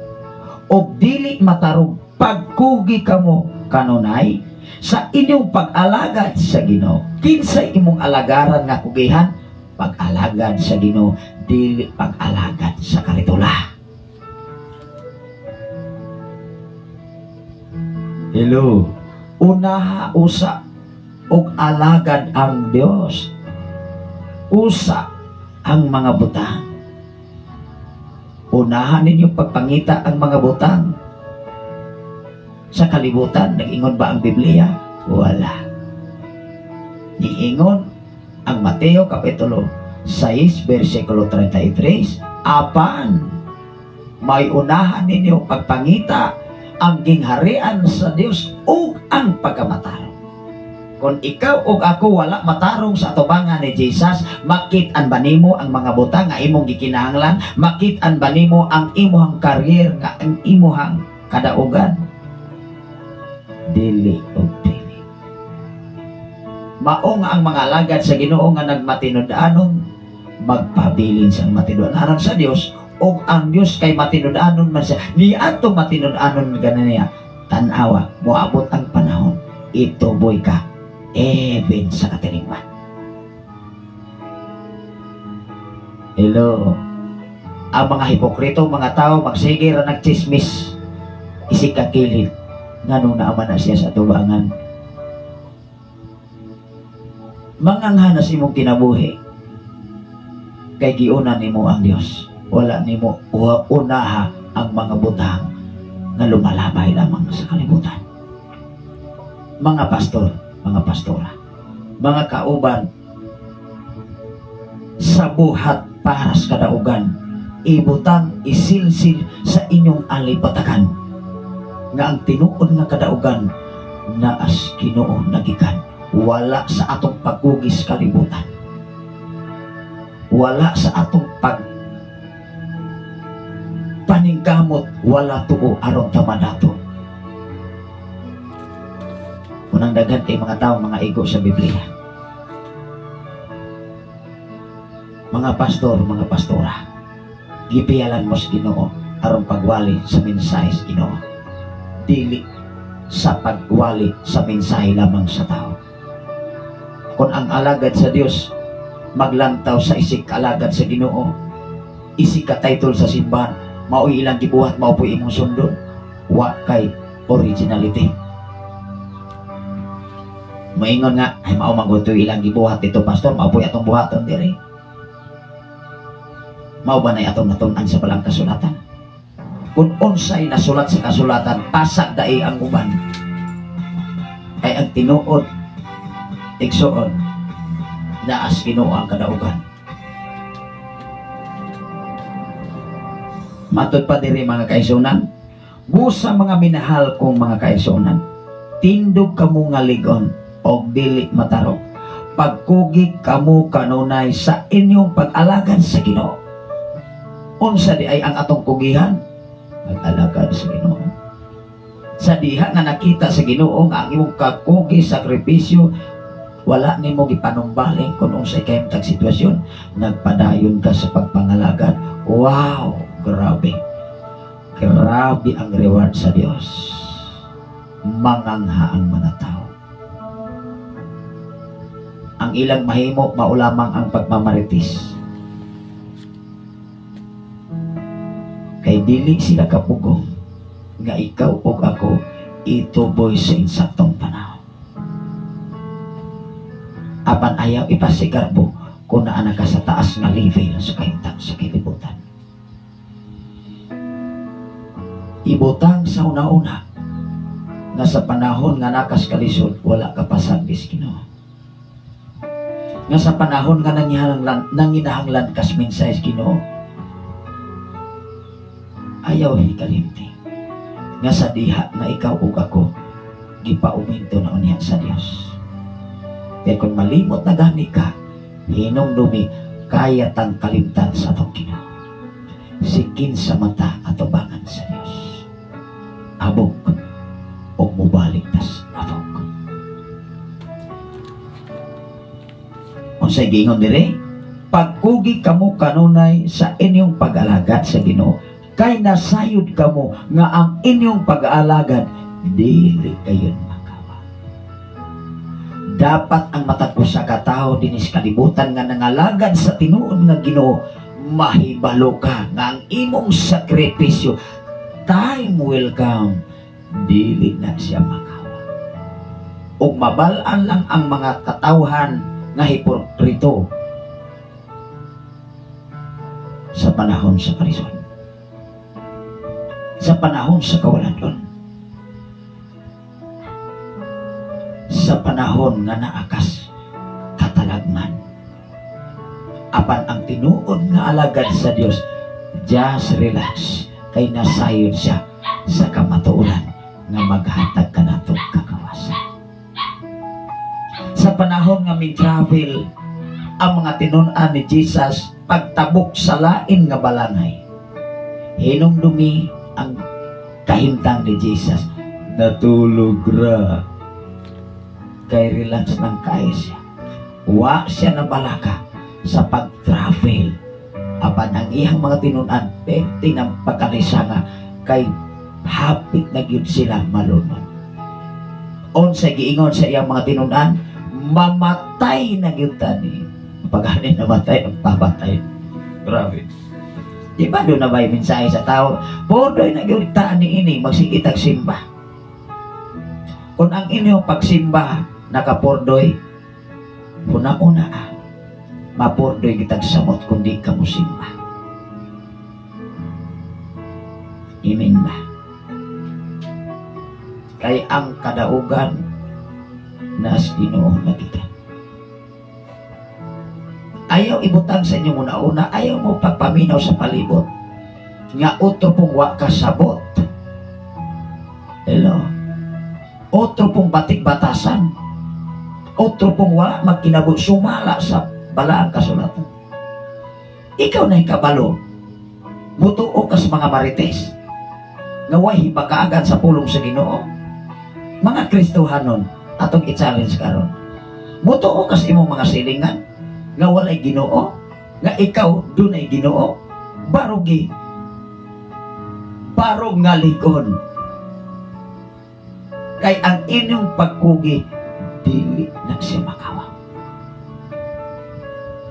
Speaker 5: Og dili matarog pagkugi kamo kanunay sa inyong pag-alagad sa Ginoo. Kinsay imong alagaran nga kugihan? Pag-alagad sa Ginoo, dili pag-alagad sa karitula. Hello. Unaha usa og alagad ang Dios. Usa ang mga butang. Unahan ninyo pagpangita ang mga butang. Sa kalibutan, nag-ingon ba ang Biblia? Wala. Niingon ang Mateo Kapitulo 6, versikulo 33, apan may unahan ninyo pagpangita ang gingharian sa Dios ug ang pagkamatarong. Kung ikaw ug ako wala matarong sa atubangan ni Jesus, makit-an ba nimo ang mga butang nga imong gikinahanglan? Makit-an ba nimo ang imong career nga ang imong kadaugan? Dili ug dili. Mao nga ang mga alagad sa Ginoo nga nagmatinud-anon magpabilin sa matinud-anon sa Dios, ug ang Dios kay matinud-anon man siya. Ni ato matinud-anon gananiya, tan-awa moabot ang panahon ituboy ka even sa katilingman. Hello. Ang mga hipokrito, mga tao magsige ra nagchismis isig kakilid nganong naaman na siya sa tubangan. Mangangha sa imong kinabuhi kay giuna nimo ang Dios. Wala nimo unaha ang mga butang nga lumalabay lamang sa kalibutan. Mga pastor, mga pastora, mga kauban, sa buhat para sa kadaugan, ibutang isilsil sa inyong alipatakan nga ang tinuod nga kadaugan na as Ginoo nagikan. Wala sa atong pagugis kalibutan, wala sa atong paningkamot, wala tuo aron tamadato. Unang daghan kay mga tao mga igo sa Biblia. Mga pastor, mga pastora, gipiyalan mo sa Ginoo aron pagwali sa mensahe sa Ginoo, dili sa pagwali sa mensahe lamang sa tao. Kung ang alagad sa Dios maglantaw sa isig alagad sa Ginoo, isig ka title sa simbahan, mao'y ilang gibuhat, mao po imong sundon, wa kay originality. Maingon nga, ay mao maguto ilang gibuhat dito pastor, mao po atong buhaton diri. Mao ba na atong natunan sa balang kasulatan? Kung unsay nasulat sa kasulatan, pasag dai ang uban. Ay ang tinuod, igsuon, na as Ginoo ang kadaugan. Matod pa diri mga kaisunan, busa mga minahal kong mga kaisunan, tindog kamo nga ligon og dili matarong, pagkugig kamo kanunay sa inyong pag-alagad sa Ginoo. Unsa di ay ang atong kugihan? Pag-alagad sa Ginoo. Sa diha nga nakita sa Ginoo nga ang imong kakugi sakripisyo, wala nimo gipanumbaling kung unsay kayong sitwasyon, nagpadayon ka sa pagpangalagad. Wow, grabe. Grabe ang reward sa Dios. Mangangha ang mga tao. Ang ilang mahimo maulamang ang pagmamaritis. Kay dili sila kapugong nga ikaw o ako ituboy sa insaktong panahon. Apan ayaw ipasigarbo kung naana ka sa taas nga level sa kaintang sa kilibutan. Ibutang sa una-una nga sa panahon nga nakas kalisod wala ka pasagis Ginoo. Nga sa panahon nga nanginahanglan kas mensahe Ginoo, ayaw hikalimti nga sa diha nga ikaw ug ako gipauminto na uniya sa Dios. Kaya kung malimot na gani ka, hinumdumi kaya tang kalimtan sa atong Ginoo. Sikin sa mata atubangan sa Dios. Abog o mubalik tas abog. Unsay gingon dire? Pagkugi kamo kanunay sa inyong pag-alagad sa Ginoo, kay nasayod kamo nga ang inyong pag-aalagad dili kayon makawa. Dapat ang matag usa ka tawo dinis kalibutan nga nangalagad sa tinuod nga Ginoo, mahibalo ka nga ang imong sakripisyo, time will come, dili na siya makawa. Ug mabalaan lang ang mga katawhan nga hipokrito sa panahon sa kalisod, sa panahon sa kawalan, sa panahon nga naakas gagman. Apan ang tinuod nga alagad sa Dios, just relax, kay nasayod siya sa kamatuoran nga maghatag kanatong kakawasan. Sa panahon nga may travel ang mga tinun-an ni Jesus pagtabok sa lain nga balangay, hinumdumi ang kahimtang ni Jesus, natulog ra. Kay relax ng kaya siya. Wa siya na balaka sa pag-travel. Apan ang iyang mga tinun-an, pwede ng pagkalisanga kay hapit na gyud sila malunod. Unsay giingon sa iyang mga tinun-an, mamatay na gyud tani. Pagani namatay, ang pabatay. Grabe. Di ba doon na ba'y mensahe sa tao? Podoy na gyud taan ni ini, magsigitag simba. Kung ang inyong pagsimba nakapordoy, una-una mapordoy kitag samot kundi ka mo simba. Amen ba? Kay ang kadaugan nas Ginoo na kita. Ayaw ibutang sa inyo una-una, ayaw mo pagpaminaw sa palibot nga otro pong wa kasabot. Hello? Otro pong batik-batasan, otro pong wala magkinabot, sumala sa balaang kasulatan. Ikaw na ikabalo, mutuo ka sa mga marites, nga way hibakaagan sa pulong sa Ginoo. Mga Kristohanon, atong i-challenge karon. Mutuo ka sa imong mga silingan, nga walay Ginoo, nga ikaw dunay Ginoo, barog nga likon. Kay ang inyong pagkugi dili na siya makawa.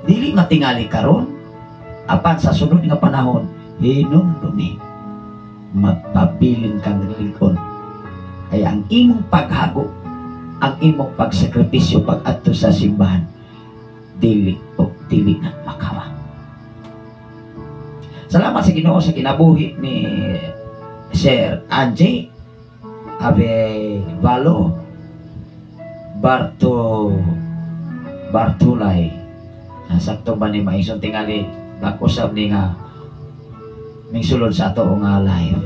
Speaker 5: Dili matingali karon, apan sa sunod nga panahon hinumdumi magpabilin kang likon. Kaya ang imong paghago, ang imong pagsakripisyo pag-adto sa simbahan, dili na makawa. Salamat sa Ginoo sa kinabuhi ni Sir Angie Ave Valo Bartulay. Sakto ba ni maisong tingali bakusab ni nga ning sulod sa ato nga live.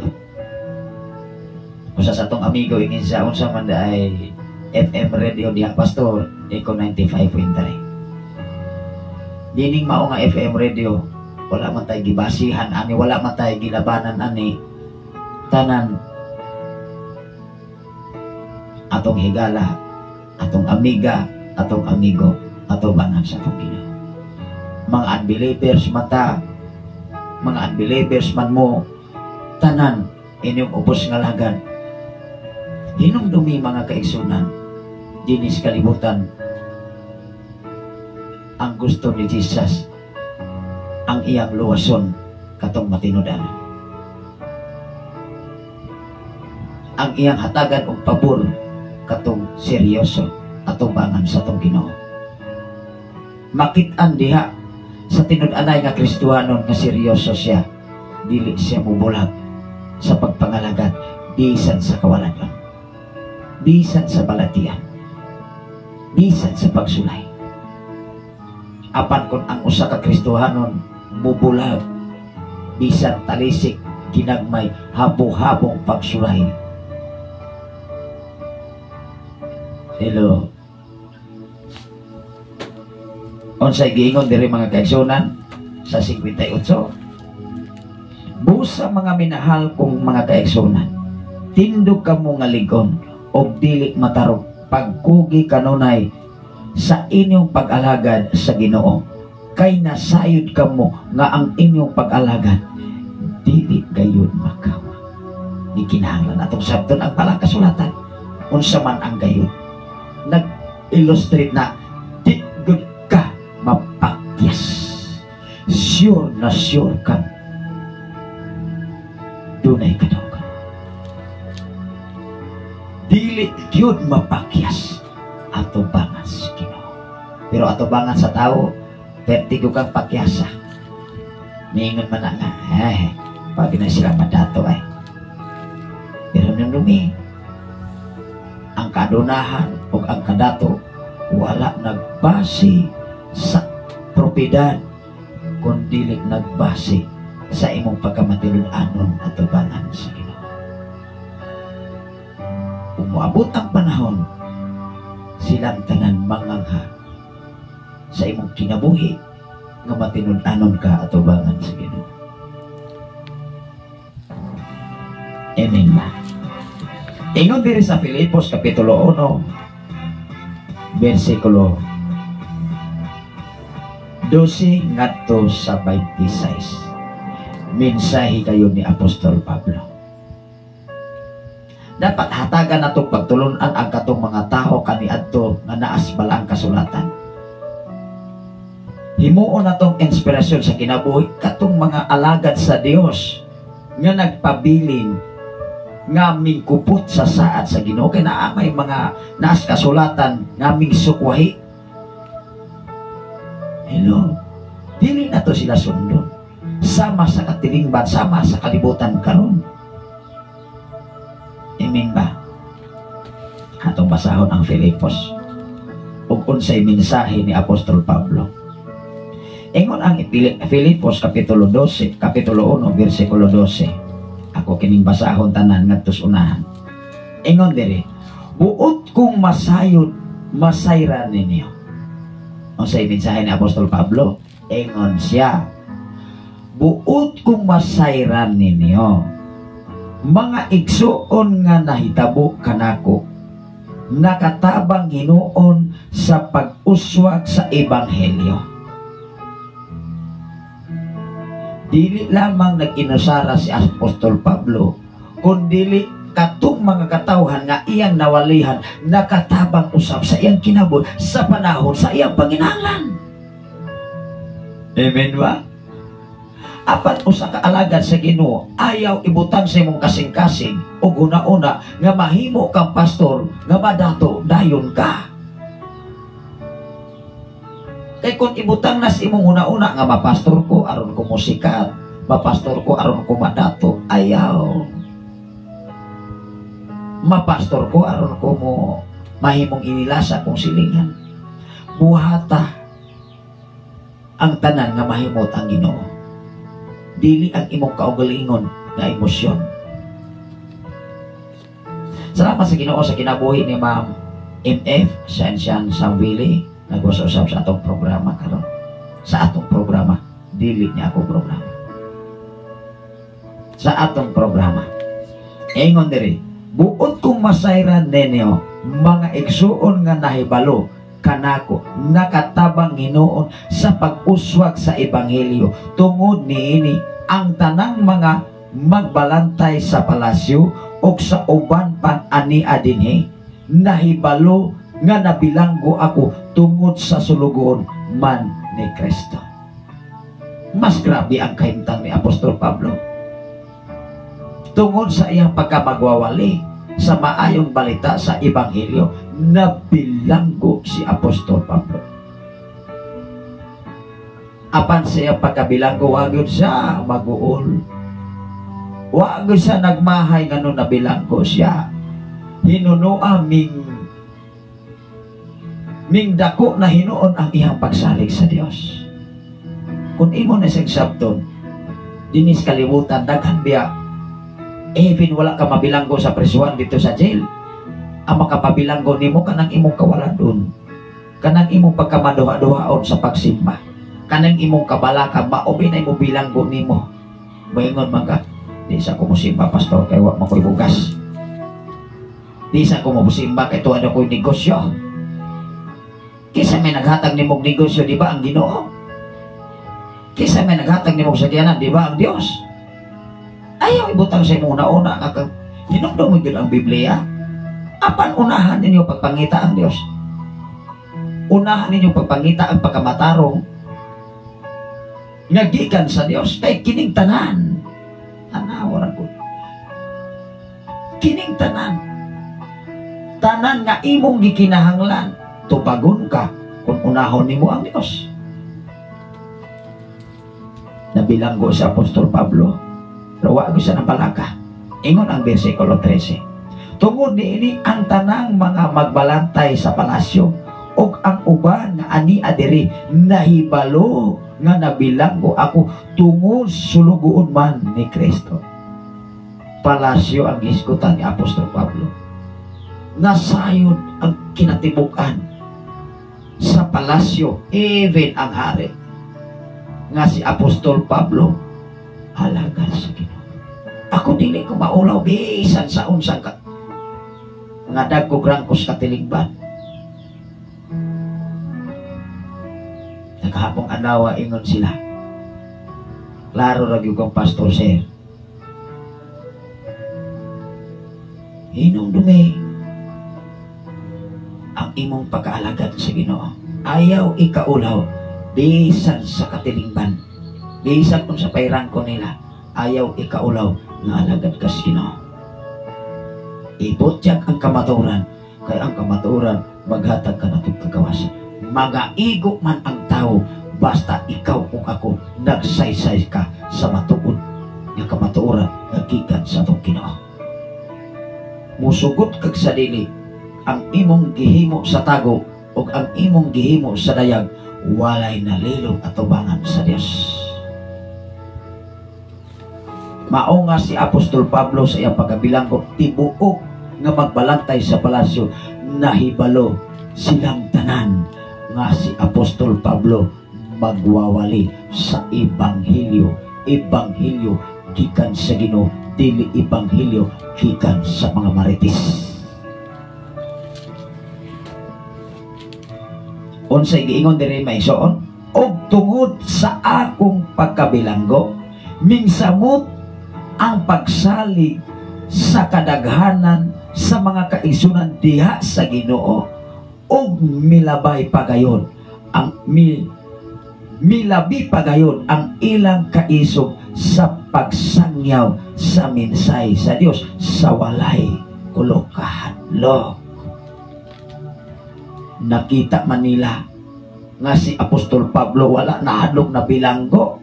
Speaker 5: Usa sa atong amigo ingin sa unsa man ay FM radio diha Pastor Eco 95.3. Dining mao nga FM radio, wala man tay gibasihan ani, wala man tay gilabanan ani, tanan atong higala, atong amiga, atong amigo, atong banag sa atong Ginoo. Mga unbelievers mata, mga unbelievers man mo, tanan inyong ubos nga lagad. Hinumdumi mga kaigsunan, dinis kalibutan, ang gusto ni Jesus, ang iyang luwason katong matinudan. Ang iyang hatagan og pabor katong seryoso atong bangan sa atong Ginoo. Makit-an diha sa tinud-anay nga Kristohanon nga seryoso siya, dili siya mubulag sa pagpangalagat bisan sa kawalan, bisan sa balatian, bisan sa pagsulay. Apan kung ang usa ka Kristohanon mubulag bisan talisik ginagmay habo-habong pagsulay. Hello. Unsay giingon diri mga kaigsunan sa 58. Busa mga minahal kong mga kaigsunan, tindog kamo nga ligon og dili matarog pagkugi kanunay sa inyong pag-alagad sa Ginoo, kay nasayod kamo nga ang inyong pag-alagad dili gayud makawa. Di kinahanglan atong sabton ang palang kasulatan unsa man ang gayud. Nag-illustrate na di gud ka mapakyas, sure na sure ka dunay kadaugan, dili gyud mapakyas ato bangan sa Ginoo. Pero ato bangan sa tao pertigo kang pakyasa, niingon man na pag na sila madato pero nung dumi ang kadunahan o ang kadato wala nagbase sa propiedad kundi nagbase sa imong pagkamatinud-anon at tubanan sa Ginoo. Kung moabot ang panahon, silang tanan mangangha sa imong kinabuhi nga matinud-anon ka at tubangan sa Ginoo. Amen ba? Ingon diri sa Filipos kapitulo 1 versikulo 12 ngadto sa 26. Mensahe kayo ni Apostol Pablo. Dapat hatagan natong pagtulunan ang katong mga tao kaniadto nga naas balang kasulatan. Himuon natong inspirasyon sa kinabuhi katong mga alagad sa Dios nga nagpabilin nga mingkupot sa saad sa Ginoo kay naa may mga naas kasulatan nga mingsukwahi. Hello. Dili na to sila sundon. Sama sa katilingban, sama sa kalibutan karon. Amen ba? Atong basahon ang Filipos ug unsay mensahe ni Apostol Pablo. Ingon ang Filipos kapitulo 1 versikulo 12. Ako kining basahon tanan ngadto unahan. Ingon diri, buot kung masayod masayran ninyo. Unsay mensahe ni Apostol Pablo? Ingon siya, buot kung masayran ninyo mga igsuon nga nahitabo kanako nakatabang hinuon sa pag-uswag sa ebanghelyo. Dili lamang nag-inusara si Apostol Pablo kundi katong mga katawhan nga iyang nawalihan nakatabang usab sa iyang kinabuhi sa panahon sa iyang panginahanglan. Amen ba? Apat usa ka alagad sa Ginoo ayaw ibutang sa imong kasing-kasing o una-una nga mahimo kang pastor nga madato dayon ka. Kay kung ibutang na sa imong una-una nga mapastor ko aron ko musikat, mapastor ko aron ko madato, ayaw. Mapastor ko aron ko mo mahimong inilasa kong silingan. Buhata ang tanan nga mahimot ang Ginoo. Dili ang imong kaugalingon na emosyon. Salamat sa Ginoo sa kinabuhi ni Ma'am MF Sian Samvili nag-usap sa atong programa karon. Sa atong programa, dili niya ako programa. Sa atong programa. Ingon diri, buot kung masayran ninyo mga igsuon nga nahibalo kanako nakatabang hinuon sa pag-uswag sa ebanghelyo tungod niini ang tanang mga magbalantay sa palasyo o sa uban pang ania dinhi nahibalo nga nabilanggo ako tungod sa sulugon man ni Kristo. Mas grabe ang kahimtang ni Apostol Pablo tungod sa iyang pagkamagwawali sa maayong balita sa ebanghelyo. Nabilanggo si Apostol Pablo. Apan siya pagkabilanggo, wagod siya mag-uol. Wagod siya nagmahay nga nung nabilanggo siya. Hinunoa ming dako na hinuon ang iyang pagsalig sa Dios. Kung imo na siyang sabton, dinis kalibutan, daghan biya. Even wala ka mabilanggo sa prisuan dito sa jail. Ang makapabilanggo nimo kanang imong kawalan doon, kanang imong pagkamaduha-duhaon sa pagsimba, kanang imong kabalaka maobi na imong bilanggo nimo. Moingon man ka, di sa ko mosimba pastor kay wa makoy bugas, di sa ko mosimba kay tuwa na ko'y negosyo. Kisa may naghatag nimong negosyo, di ba ang Ginoo? Kisa may naghatag nimong sagyanan, di ba ang Dios? Ayaw ibutang sa imong una-una nga hinungdong mo yun ang Biblia. Apan unahan ninyo pagpangita ang Dios. Unahan ninyo pagpangita ang pagkamatarong nga gikan sa Dios kay kining tanan. Tanaw ra gud. Kining tanan. Tanan nga imong gikinahanglan, tubagon ka kung unahon nimo ang Dios. Nabilanggo sa Apostol Pablo, rawa ko sa napalaka. Ingon ang versikulo 13. Tungod niini ang tanang mga magbalantay sa palasyo og ang uban nga ani adiri nahibalo nga nabilanggo ako tungod sulugoon man ni Kristo. Palasyo ang gisgutan ni Apostol Pablo. Nasayod ang kinatibukan sa palasyo, even ang hari nga si Apostol Pablo alagad sa Ginoo. Ako dili ko maulaw bisan sa unsang ka nga dagko grangkos katilingban. Naghapong anawa ingon sila. Klaro ra gyud kang Pastor Sir. Hinumdumi ang imong pagkaalagad sa Ginoo. Ayaw ikaulaw bisan sa katilingban. Bisan kung sa pairangko nila, ayaw ikaulaw nga alagad ka sa Ginoo. Ibutyak ang kamaturan, kaya ang kamaturan maghatag ka natong kagawasan. Magaigo man ang tao, basta ikaw kung ako nagsaysay ka sa matuod nga kamaturan nga gikan sa atong Ginoo. Musugot kag sa dili ang imong gihimo sa tago o ang imong gihimo sa dayag, walay nalilog atubangan sa Dios. Mao nga si Apostol Pablo sa iyang pagkabilanggo, tibuok nga magbalantay sa palasyo, nahibalo silang tanan nga si Apostol Pablo magwawali sa Ebanghelyo. Ebanghelyo gikan sa Ginoo, dili Ebanghelyo gikan sa mga marites. Unsay giingon diri maigsoon, og tungod sa akong pagkabilanggo mingsamot ang pagsalig sa kadaghanan sa mga kaigsunan diha sa Ginoo, og milabay pagayon ang milabi pagayon ang ilang kaisog sa pagsangyaw sa minsay sa Dios sa walay kulokahadlok. Nakita man nila nga si Apostol Pablo wala nahadlok na bilanggo.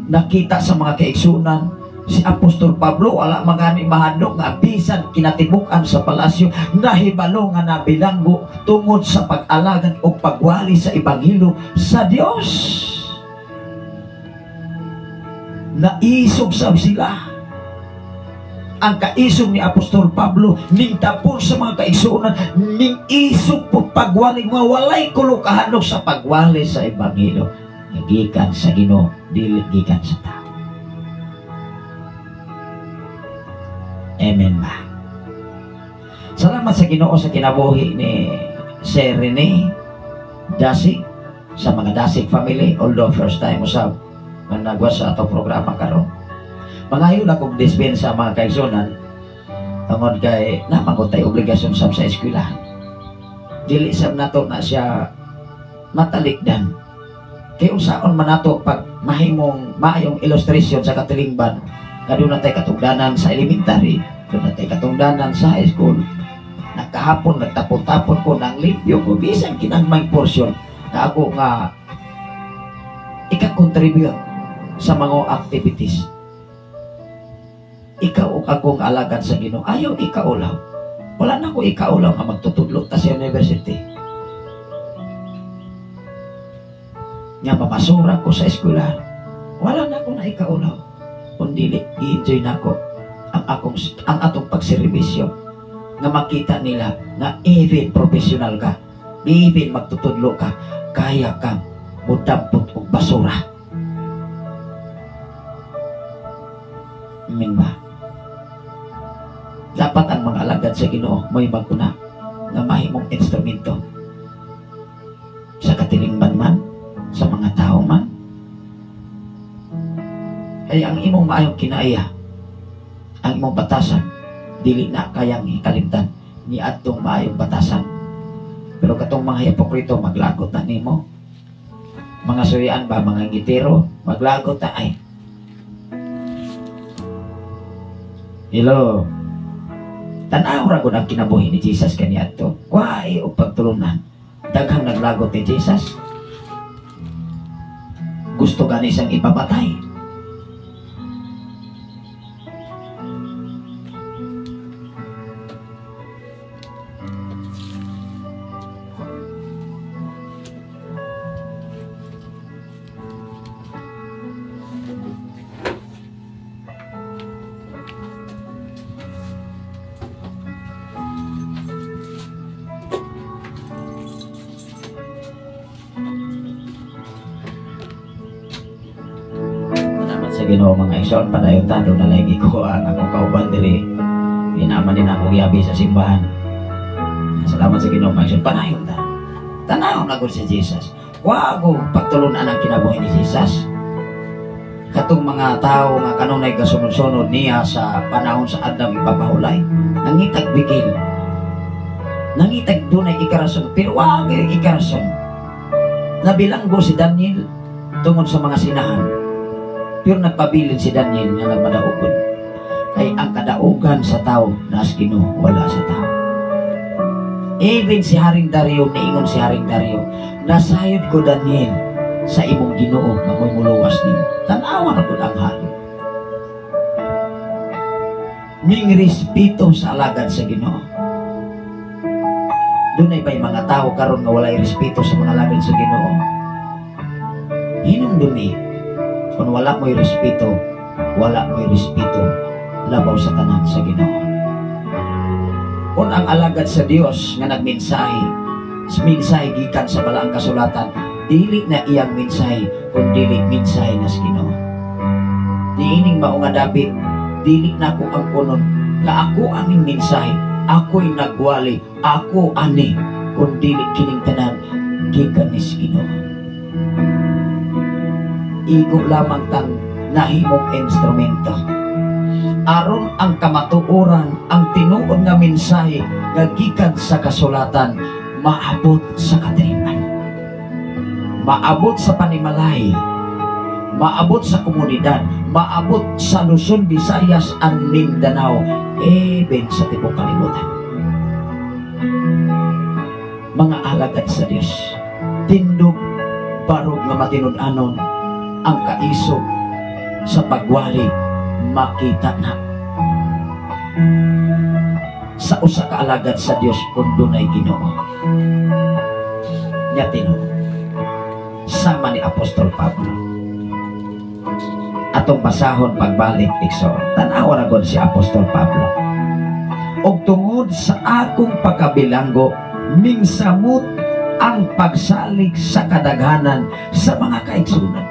Speaker 5: Nakita sa mga kaigsunan si Apostol Pablo wala magani mahadlok nga bisan kinatibukan sa palasyo, nahibalo nga nabilanggo tungod sa pag-alagad o pagwali sa Ebanghelyo sa Dios. Naisog sab sila. Ang kaisog ni Apostol Pablo ning tapon sa mga kaigsunan, ning isog po pagwali nga walay kulukahanok sa pagwali sa Ebanghelyo gikan sa Ginoo, dili gikan sa tao. Amen ba? Salamat sa Ginoo sa kinabuhi ni Sir Rene Dasig, sa mga Dasig family, although first time usab nga nagwa sa atong programa karon. Mangayo na kong dispensa sa mga kaigsunan tungod kay naman tay obligasyon sab sa eskwelahan. Dili sab nato na siya matalikdan. Kay unsaon man nato pag mahimong maayong illustration sa katilingban, nga doon natay katungdanan sa elementary, doon natay katungdanan sa high school. Nagkahapon, nagtapon-tapon ko ng limpyo ko, bisan kinagmay portion na ako nga ika-contribute sa mga activities. Ikaw o akong alagad sa Ginoo, ayaw ikaulaw. Wala na ko ikaulaw nga magtutudlo ta sa university. Nga mamasura ko sa eskwelahan, wala na ko na ikaulaw. Kundi i-enjoy na ko ang atong pagserbisyo, nga makita nila na even professional ka, even magtutudlo ka, kaya kang mudampot og basura. Amen ba? Dapat ang mga alagad sa Ginoo may magkuna na mahimong instrumento sa katilingban man, sa mga tao man. Kaya ang imong maayong kinaiya, ang imong batasan, dili na kayang hikalimtan ni atong maayong batasan. Pero katong mga hipokrito, maglagot na nimo. Mga surian ba, mga gitero, maglagot na ay. Hello. Tanaw ra gud ang kinabuhi ni Jesus kaniadto. Kuhay o pagtulunan. Daghang naglagot ni Jesus. Gusto gani siyang ipapatay. Ginoo mga igsoon, padayon ta do na lagi ko ang akong kauban diri. Di naman din akong yabi sa simbahan. Salamat sa Ginoo mga igsoon, padayon ta. Tanaw na ko si Jesus. Wa ako pagtulunan ang kinabuhi ni Jesus. Katong mga tao nga kanunay kasunod-sunod niya sa panahon sa Adam ipapahulay, nangitag bigil. Nangitag dunay ikarason, pero wag ikarason. Nabilanggo si Daniel tungod sa mga sinahan. Pero nagpabilin si Daniel nga nagmadaugon. Kay ang kadaugan sa tao nas Ginoo, wala sa tao. Even si Haring Dario, niingon si Haring Dario, nasayod ko Daniel sa imong Ginoo nga mo'y muluwas nimo. Tanawa na ko ang hari. Ning respeto sa alagad sa Ginoo. Dunay ba'y mga tao karon nga walay respeto sa mga alagad sa Ginoo? Hinumdumi. Kung wala mo'y respeto, wala mo'y respeto labaw sa tanan sa Ginoo. Kung ang alagad sa Dios nga nagmensahe, mensahe gikan sa balaang kasulatan, dili na iyang mensahe, kung dili mensahe na sa Ginoo. Diining mao nga David, dili na ko ang kunon, nga ako aning mensahe, ako'y nagwali, ako ani, kung dili kining tanan, gikan ni sa Ginoo. Igo lamang tang nahimong instrumento. Aron ang kamatuoran, ang tinuod nga mensahe nga gikan sa kasulatan, maabot sa katiliman, maabot sa panimalay, maabot sa komunidad, maabot sa Luzon, Visayas, and Mindanao, even sa tibok kalibutan. Mga alagad sa Diyos, tindog barog nga matinud-anon ang kaisog sa pagwali makita na sa usa ka alagad sa Dios kung dunay Ginoo. Nya tinuod sama ni Apostol Pablo. Atong basahon pagbalik igsoon. Tan-awa na gud si Apostol Pablo. Og tungod sa akong pagkabilanggo, mingsamot ang pagsalig sa kadaghanan sa mga kaigsunan.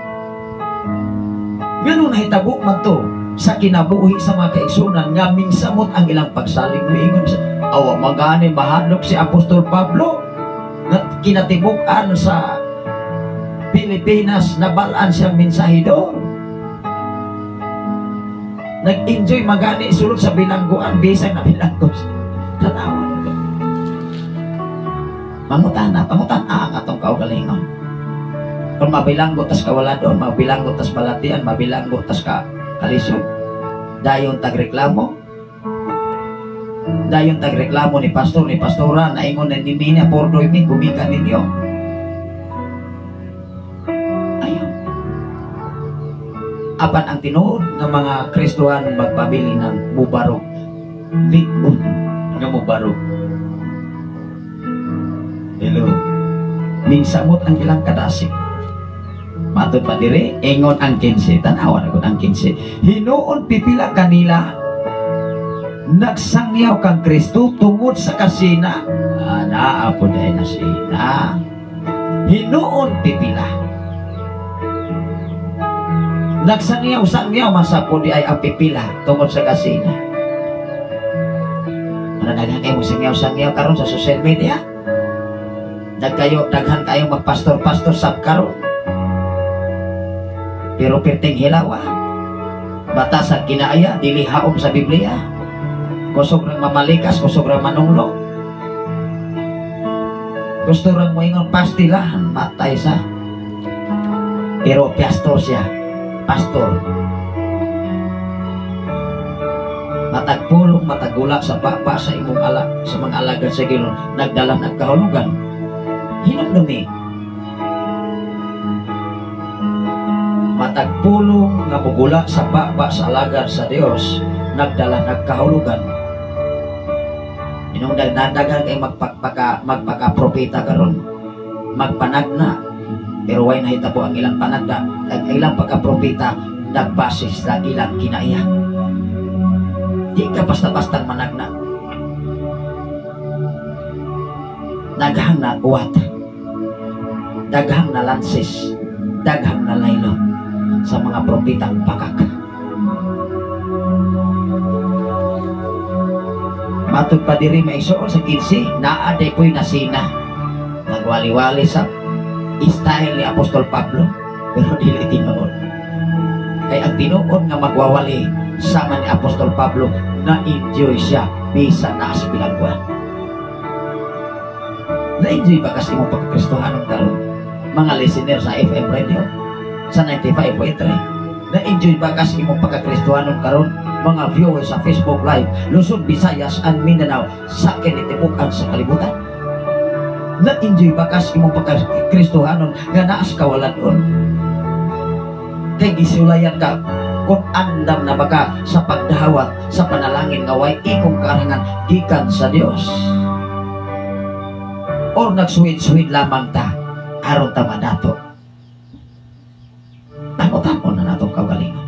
Speaker 5: Ganun nahitabo man to sa kinabuhi sa mga kaigsunan nga mingsamot ang ilang pagsalig. Miingon sa awa magani mahadlok si Apostol Pablo na kinatibuk-an sa Pilipinas, nabalaan siyang mensahe doon. Nag-enjoy magani sulod sa bilangguan, bisag na bilanggo. Tanawa na. Pangutana ang atong kaugalingon. Kung mabilanggo tas kawala doon, mabilanggo tas balatian, mabilanggo tas kalisod, dayon tagreklamo. Dayon tagreklamo ni pastor, ni pastora, na ingon na nimina, pordoy mi, gumikan ninyo. Ayaw. Apan ang tinuod ng mga Kristohan magpabili ng mubarog. Likod nga mubarog. Hello. Mingsamot ang ilang kadasig. Matod pa dire, ingon ang 15, tanawa na ang 15. Hinuon pipila kanila, nagsangyaw kang Kristo tungod sa kasina. Naapo dahil na sina. Hinuon pipila. Nagsangyaw-sangyaw masapo di ay ang pipila tungod sa kasina. Daghan kayo sangyaw-sangyaw karon sa social media. Daghan kayo magpastor-pastor sab karon. Pero perting hilawa, batas sa kinaaya, dili haom sa Biblia. Kusog ng mamalikas, kusog ng manunglo. Gusto rin mo ingon pastilahan, matay sa. Pero pastor siya, pastor. Matagpulong, matagula sa papa sa imong sa mga alagad sa Ginoo, nagdala ng kahulugan. Hinumdumi. Matagpulong nga mugula sa baba sa alagad sa Dios, nagdala nagkahulugan. Inong dagdagan kay magpaka-propeta karon, magpanagna, pero way nahitabo ang ilang panagda, ang ilang pagka-propeta nagbasis sa ilang kinaiya. Di ka basta-bastang managna. Daghang na uwat, daghang na lansis, daghang na laylo. sa mga propetang pakak. Matod pa diri maigsoon sa 15, naaday po'y nasina. Nagwali-wali sa style ni Apostol Pablo, pero dili tinuod. Kay ang tinuod nga magwawali sama ni Apostol Pablo, na-enjoy siya bisan na sa bilangguan. Na-enjoy ba kasi mong pagkakristohanon karon? Mga listener sa FM radio sa 95.3, na-enjoy ba kasi mong pagkakristohanon karon? Mga viewers sa Facebook Live, Luzon, Visayas, and Mindanao sa kinitibukan sa kalibutan. Na-enjoy ba kasi mong pagkakristohanon nga naas kawalan doon? Kay gisulayan ka kung andam na baka sa pagdahawat sa panalangin nga way ikong karangan gikan sa Dios, or nagsuwid-suwid lamang ta aron ta madato. Tamo-tamo na natong kagalingan.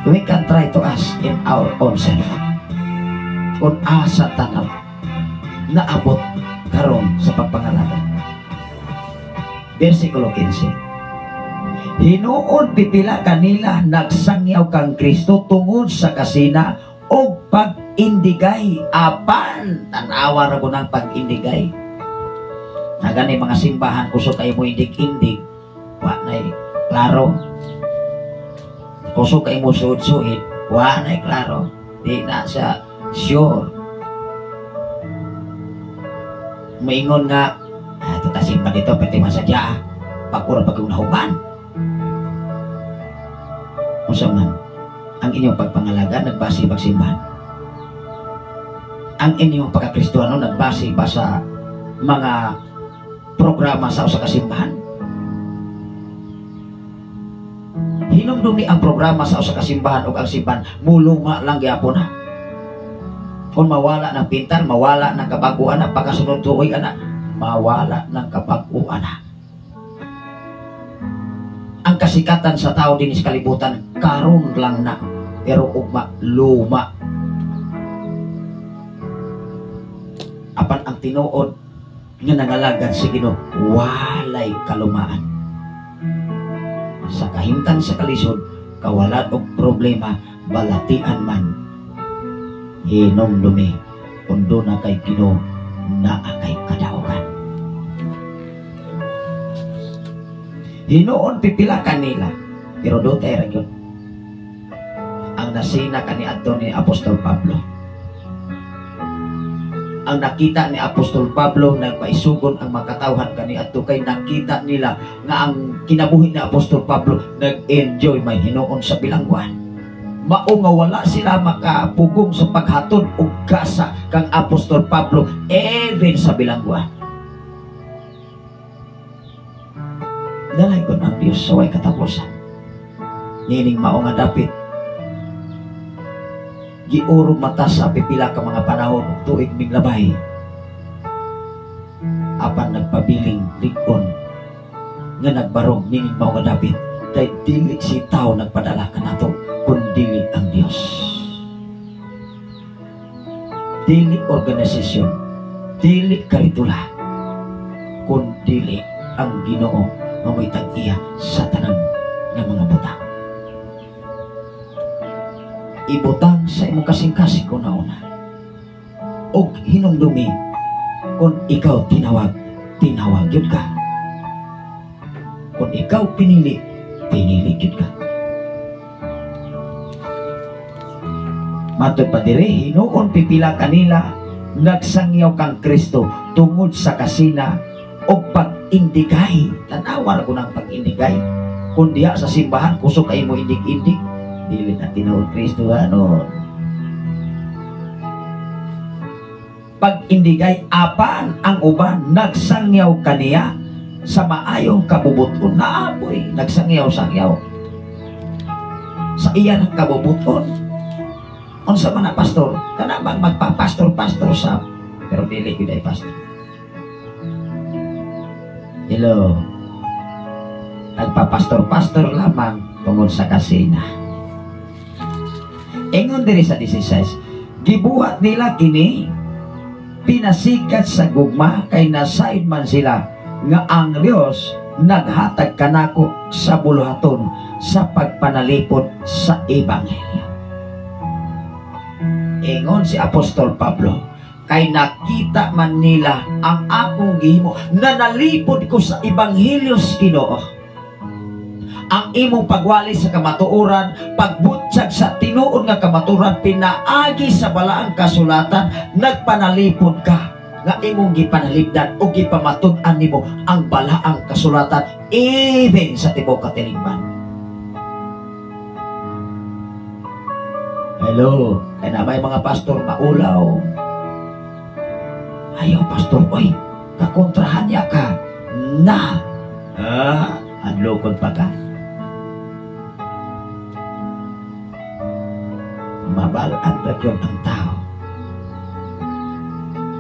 Speaker 5: We can try to ask in our own self kung asa tanaw naabot karon sa pagpangalagan. Versikulo 15, hinuon pipila kanila nagsangyaw kang Kristo tungod sa kasina o pag-indigay. Apan tanawa ra ko ng pag-indigay. Nagani mga simbahan kusog kayo mo indig-indig, wa na'y klaro. Kusog kayo mo suod-suid, wa na'y klaro. Di na siya sure. Maingon nga, ito ta simba dito, pwede masadya, pagkura pag-unahuman. Unsa man ang inyong pagpangalaga nagbase ba simbahan? Ang inyong pagkakristohano nagbase ba sa mga programa sa usa ka simbahan? Hinumdumi ang programa sa usa ka simbahan ug ang simbahan muluma lang gyapon na. Kung mawala ng pintar, mawala ng kabaguan na, pagkasunod tuoy ana, mawala ng kabaguan na. Ang kasikatan sa tao din sa kalibutan karon lang na, pero ugma luma. Apan ang tinuod nga nangalagad si Ginoo walay kalumaan. Sa kahimtang sa kalisod, kawalan og problema, balatian man, hinumdumi kung doon na kay Ginoo na kay kadaugan. Hinuon pipila kanila, pero doon tayo rin yun. Ang nasina ka ni ni Apostol Pablo. Ang nakita ni Apostol Pablo nagpaisugon ang makatawhan kani adto kay nakita nila nga ang kinabuhi ni Apostol Pablo nag-enjoy may hinuon sa bilangguan. Mao nga wala sila makapugong sa paghatod og gasa kang Apostol Pablo even sa bilangguan. Dalay ko ng Diyos sa way katapusan. Nining mao nga dapit giurog mata sa pipila ka mga panahon ug tuig ming labay. Apan nagpabiling likon nga nagbarog nining mao nga dapit kay dili si tao nagpadala kanato kundi ang Dios. Dili organisasyon, dili karitula, kundi ang Ginoo nga may tag-iya sa tanan nga mga butang. Ibutang sa imong kasing-kasing ko nauna og hinumdumi kung ikaw tinawag yun ka. Kung ikaw pinili yun ka. Matod pa diri, hinuon pipila kanila nagsangyaw kang Kristo tungod sa kasina o pag-indigay. Tanawa ko ng pag-indigay. Kung diha sa simbahan kusog kay mo indig-indig, dili na tinuod Kristohanon. Pag-indigay, apan ang uban nagsangyaw kaniya sa maayong kabubuton. Naapoy nagsangyaw-sangyaw sa iyan ang kabubuton. Unsa man na pastor, kana bang magpapastor-pastor sa, pero dili gyud ay pastor. Hello, nagpapastor-pastor lamang tungod sa kasina. Ingon diri sa 16, gibuhat nila kini pinasikat sa gugma kay nasaid man sila nga ang Dios naghatag kanako sa buluhaton sa pagpanalipod sa ebanghelyo. Ingon si Apostol Pablo, kay nakita man nila ang akong gihimo na nalipod ko sa ebanghelyo sa Ginoo. Ang imong pagwali sa kamatuoran, pagbutyag sa tinuod nga kamatuoran, pinaagi sa balaang kasulatan, nagpanalipod ka nga imong gipanalipdan o gipamatud-an nimo ang balaang kasulatan even sa tibok katilingban. Hello, kaya na may mga pastor maulaw. Ayaw pastor, oy, kakontrahan niya ka na adlokon pa ka. Mabalaan ba yun ang tao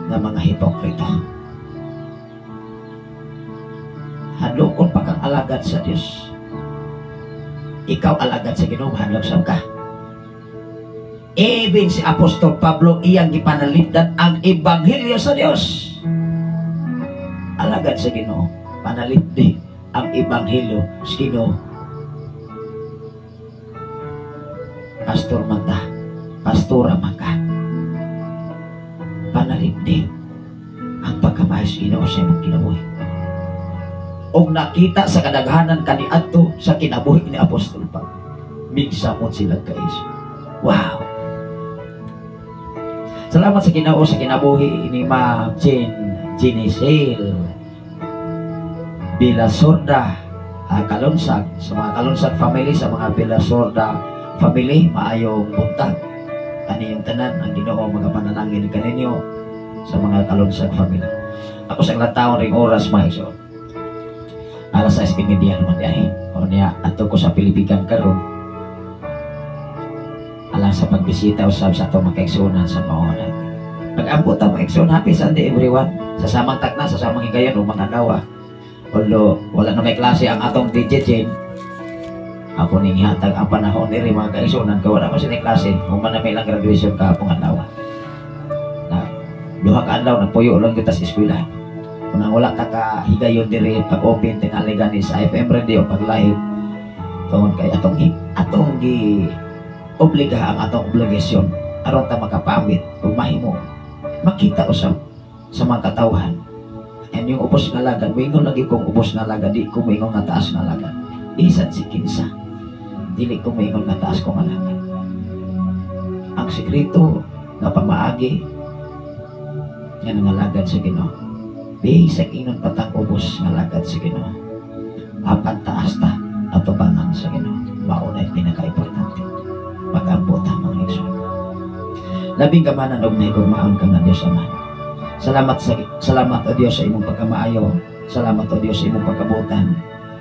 Speaker 5: na mga hipokrito? Hadlokon pa kang alagad sa Diyos. Ikaw alagad sa Ginoo, hadlok ka. Even si Apostol Pablo iyang gipanalipdan ang ebanghelyo sa Diyos. Alagad sa Ginoo, panalipdi ang ebanghelyo sa Ginoo. Pastor man ta, pastora man ka, panalipdi ang pagkamay sa Ginoo sa imong kinabuhi. Og nakita sa kadaghanan kaniadto sa kinabuhi ni Apostol Pablo, migsamot sila kaiso. Wow! Salamat sa Ginoo sa kinabuhi ni Ma'am Jenicel Bilasorda Kalunsag, sa mga Kalunsag family, sa mga Bilasorda family, maayong buntag kaniyong tanan. Ang Ginoo magapanalangin kaninyo sa mga Kalunsag family. Ako sa ilang taon ring oras mga igsoon, alas 6:30 naman diay o niya ato ko sa Pilipigan karon alang sa pagbisita usab sa atong makaigsunan sa maonan. Nag-ambot ang maigsuon. Happy Sunday everyone. Sa samang takna, sa samang higayon o mga dawa. Although wala na may klase ang atong DJ Jane, ako ning ihatag ang panahon diri mga kaigsunan kay wala ko sila klase. Human na may lang graduation kahapon adlaw. Na duha ka adlaw nagpuyo lang kita sa eskwela. Kung wala ka ka higayon diri pag-open tingali gani sa FM radio pag live. Tungod kay atong gi obliga ang atong obligasyon aron ta makapamit ug mahimo makita usab sa mga katawhan. And yung ubos nga lagad, moingon lagi kong ubos nga lagad, di ko moingon nga taas nga lagad. Isad si kinsa, dili ko moingon nga taas ko nga lagad. Ang sekreto nga pamaagi yan nga lagad sa Ginoo. Bisag inon patang ubos nga lagad sa Ginoo. Apan taas ta atubangan sa Ginoo. Maunay pinaka-importante. Pag-ambot mga igsoon. Labing kamanan og nahigugmaon ka nga Dios Ama. Salamat o Dios sa imong pagkamaayo. Salamat o Dios sa imong pagkabutan.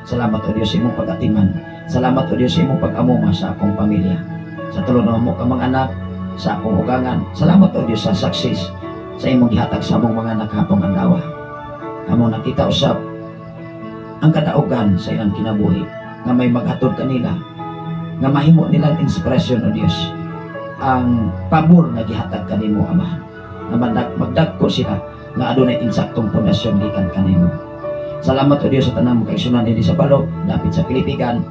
Speaker 5: Salamat o Dios sa imong pag-atiman. Salamat o Dios sa imong pag-amuma sa akong pamilya. Sa tulong mo ka mga anak, sa akong ugangan. Salamat o Dios sa success sa imong gihatag sa among mga anak hapong adlaw. Amo nakita usab ang kadaugan sa ilang kinabuhi nga may maghatod kanila, nga mahimo nilang inspirasyon o Dios ang pabor nga gihatag kanimo Ama, nga magdagko sila nga adunay insaktong pundasyon gikan kanimo. Salamat o Dios sa tanang kaigsunan dinhi sa Balog, dapit sa Pilipigan,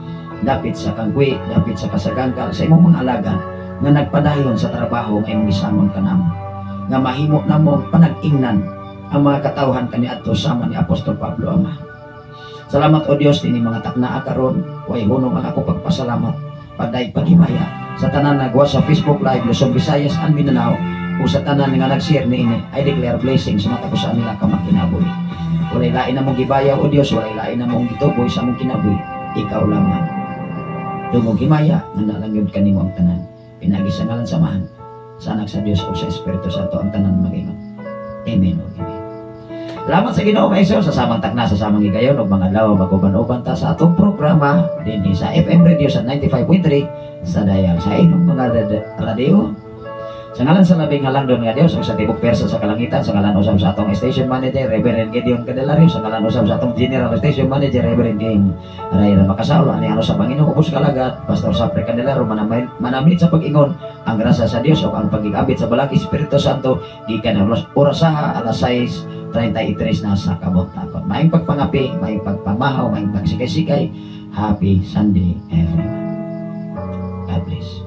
Speaker 5: dapit sa Kangkwi, dapit sa Kasagangkal, sa imong mga alagad nga nagpadayon sa trabaho nga imong gisamang kanamo, nga mahimo namong panag-ingnan ang mga katawhan kaniadto sama ni Apostol Pablo Ama. Salamat o Dios dinhi mga taknaa karon, way hunong ang ako pagpasalamat paday paghimaya sa tanan nagwa sa Facebook Live Luzon, Visayas and Mindanao o sa tanan nga nag-share niini. I declare blessings sa mata ko sa nila kamakinabuhi. Walay lain na mong gibayaw o Dios, walay lain na mong gituboy sa mong kinabuhi, ikaw lamang. Dumong himaya nga nalangyod kanimo ang tanan. Pinagi sa ngalan samahan sa anak sa Dios o sa Espiritu Santo ang tanan mag-ingon. Amen o amen. Salamat sa Ginoo kaiso sa samang takna, sa samang higayon ug mga adlaw maguban-uban ta sa atong programa dinhi sa FM radio sa 95.3 sa dial sa inyong mga radio. Sa ngalan sa labing halangdon nga Dios ug sa tibok persa sa kalangitan, sa ngalan usab sa atong station manager Reverend Gideon Candelario, sa ngalan usab sa atong general station manager Reverend Game Rayra Makasaul, ani ano sa Panginoon ubos kalagat Pastor Sapre Candelario, manamit sa pag-ingon ang grasya sa Dios ug ang pagigabit sa balaki Espiritu Santo gikan oras sa alas 6:30 33 na sa kabot takot. Maing pagpangapi, maing pagpamahaw, maing pagsikay-sikay. Happy Sunday, everyone. God bless.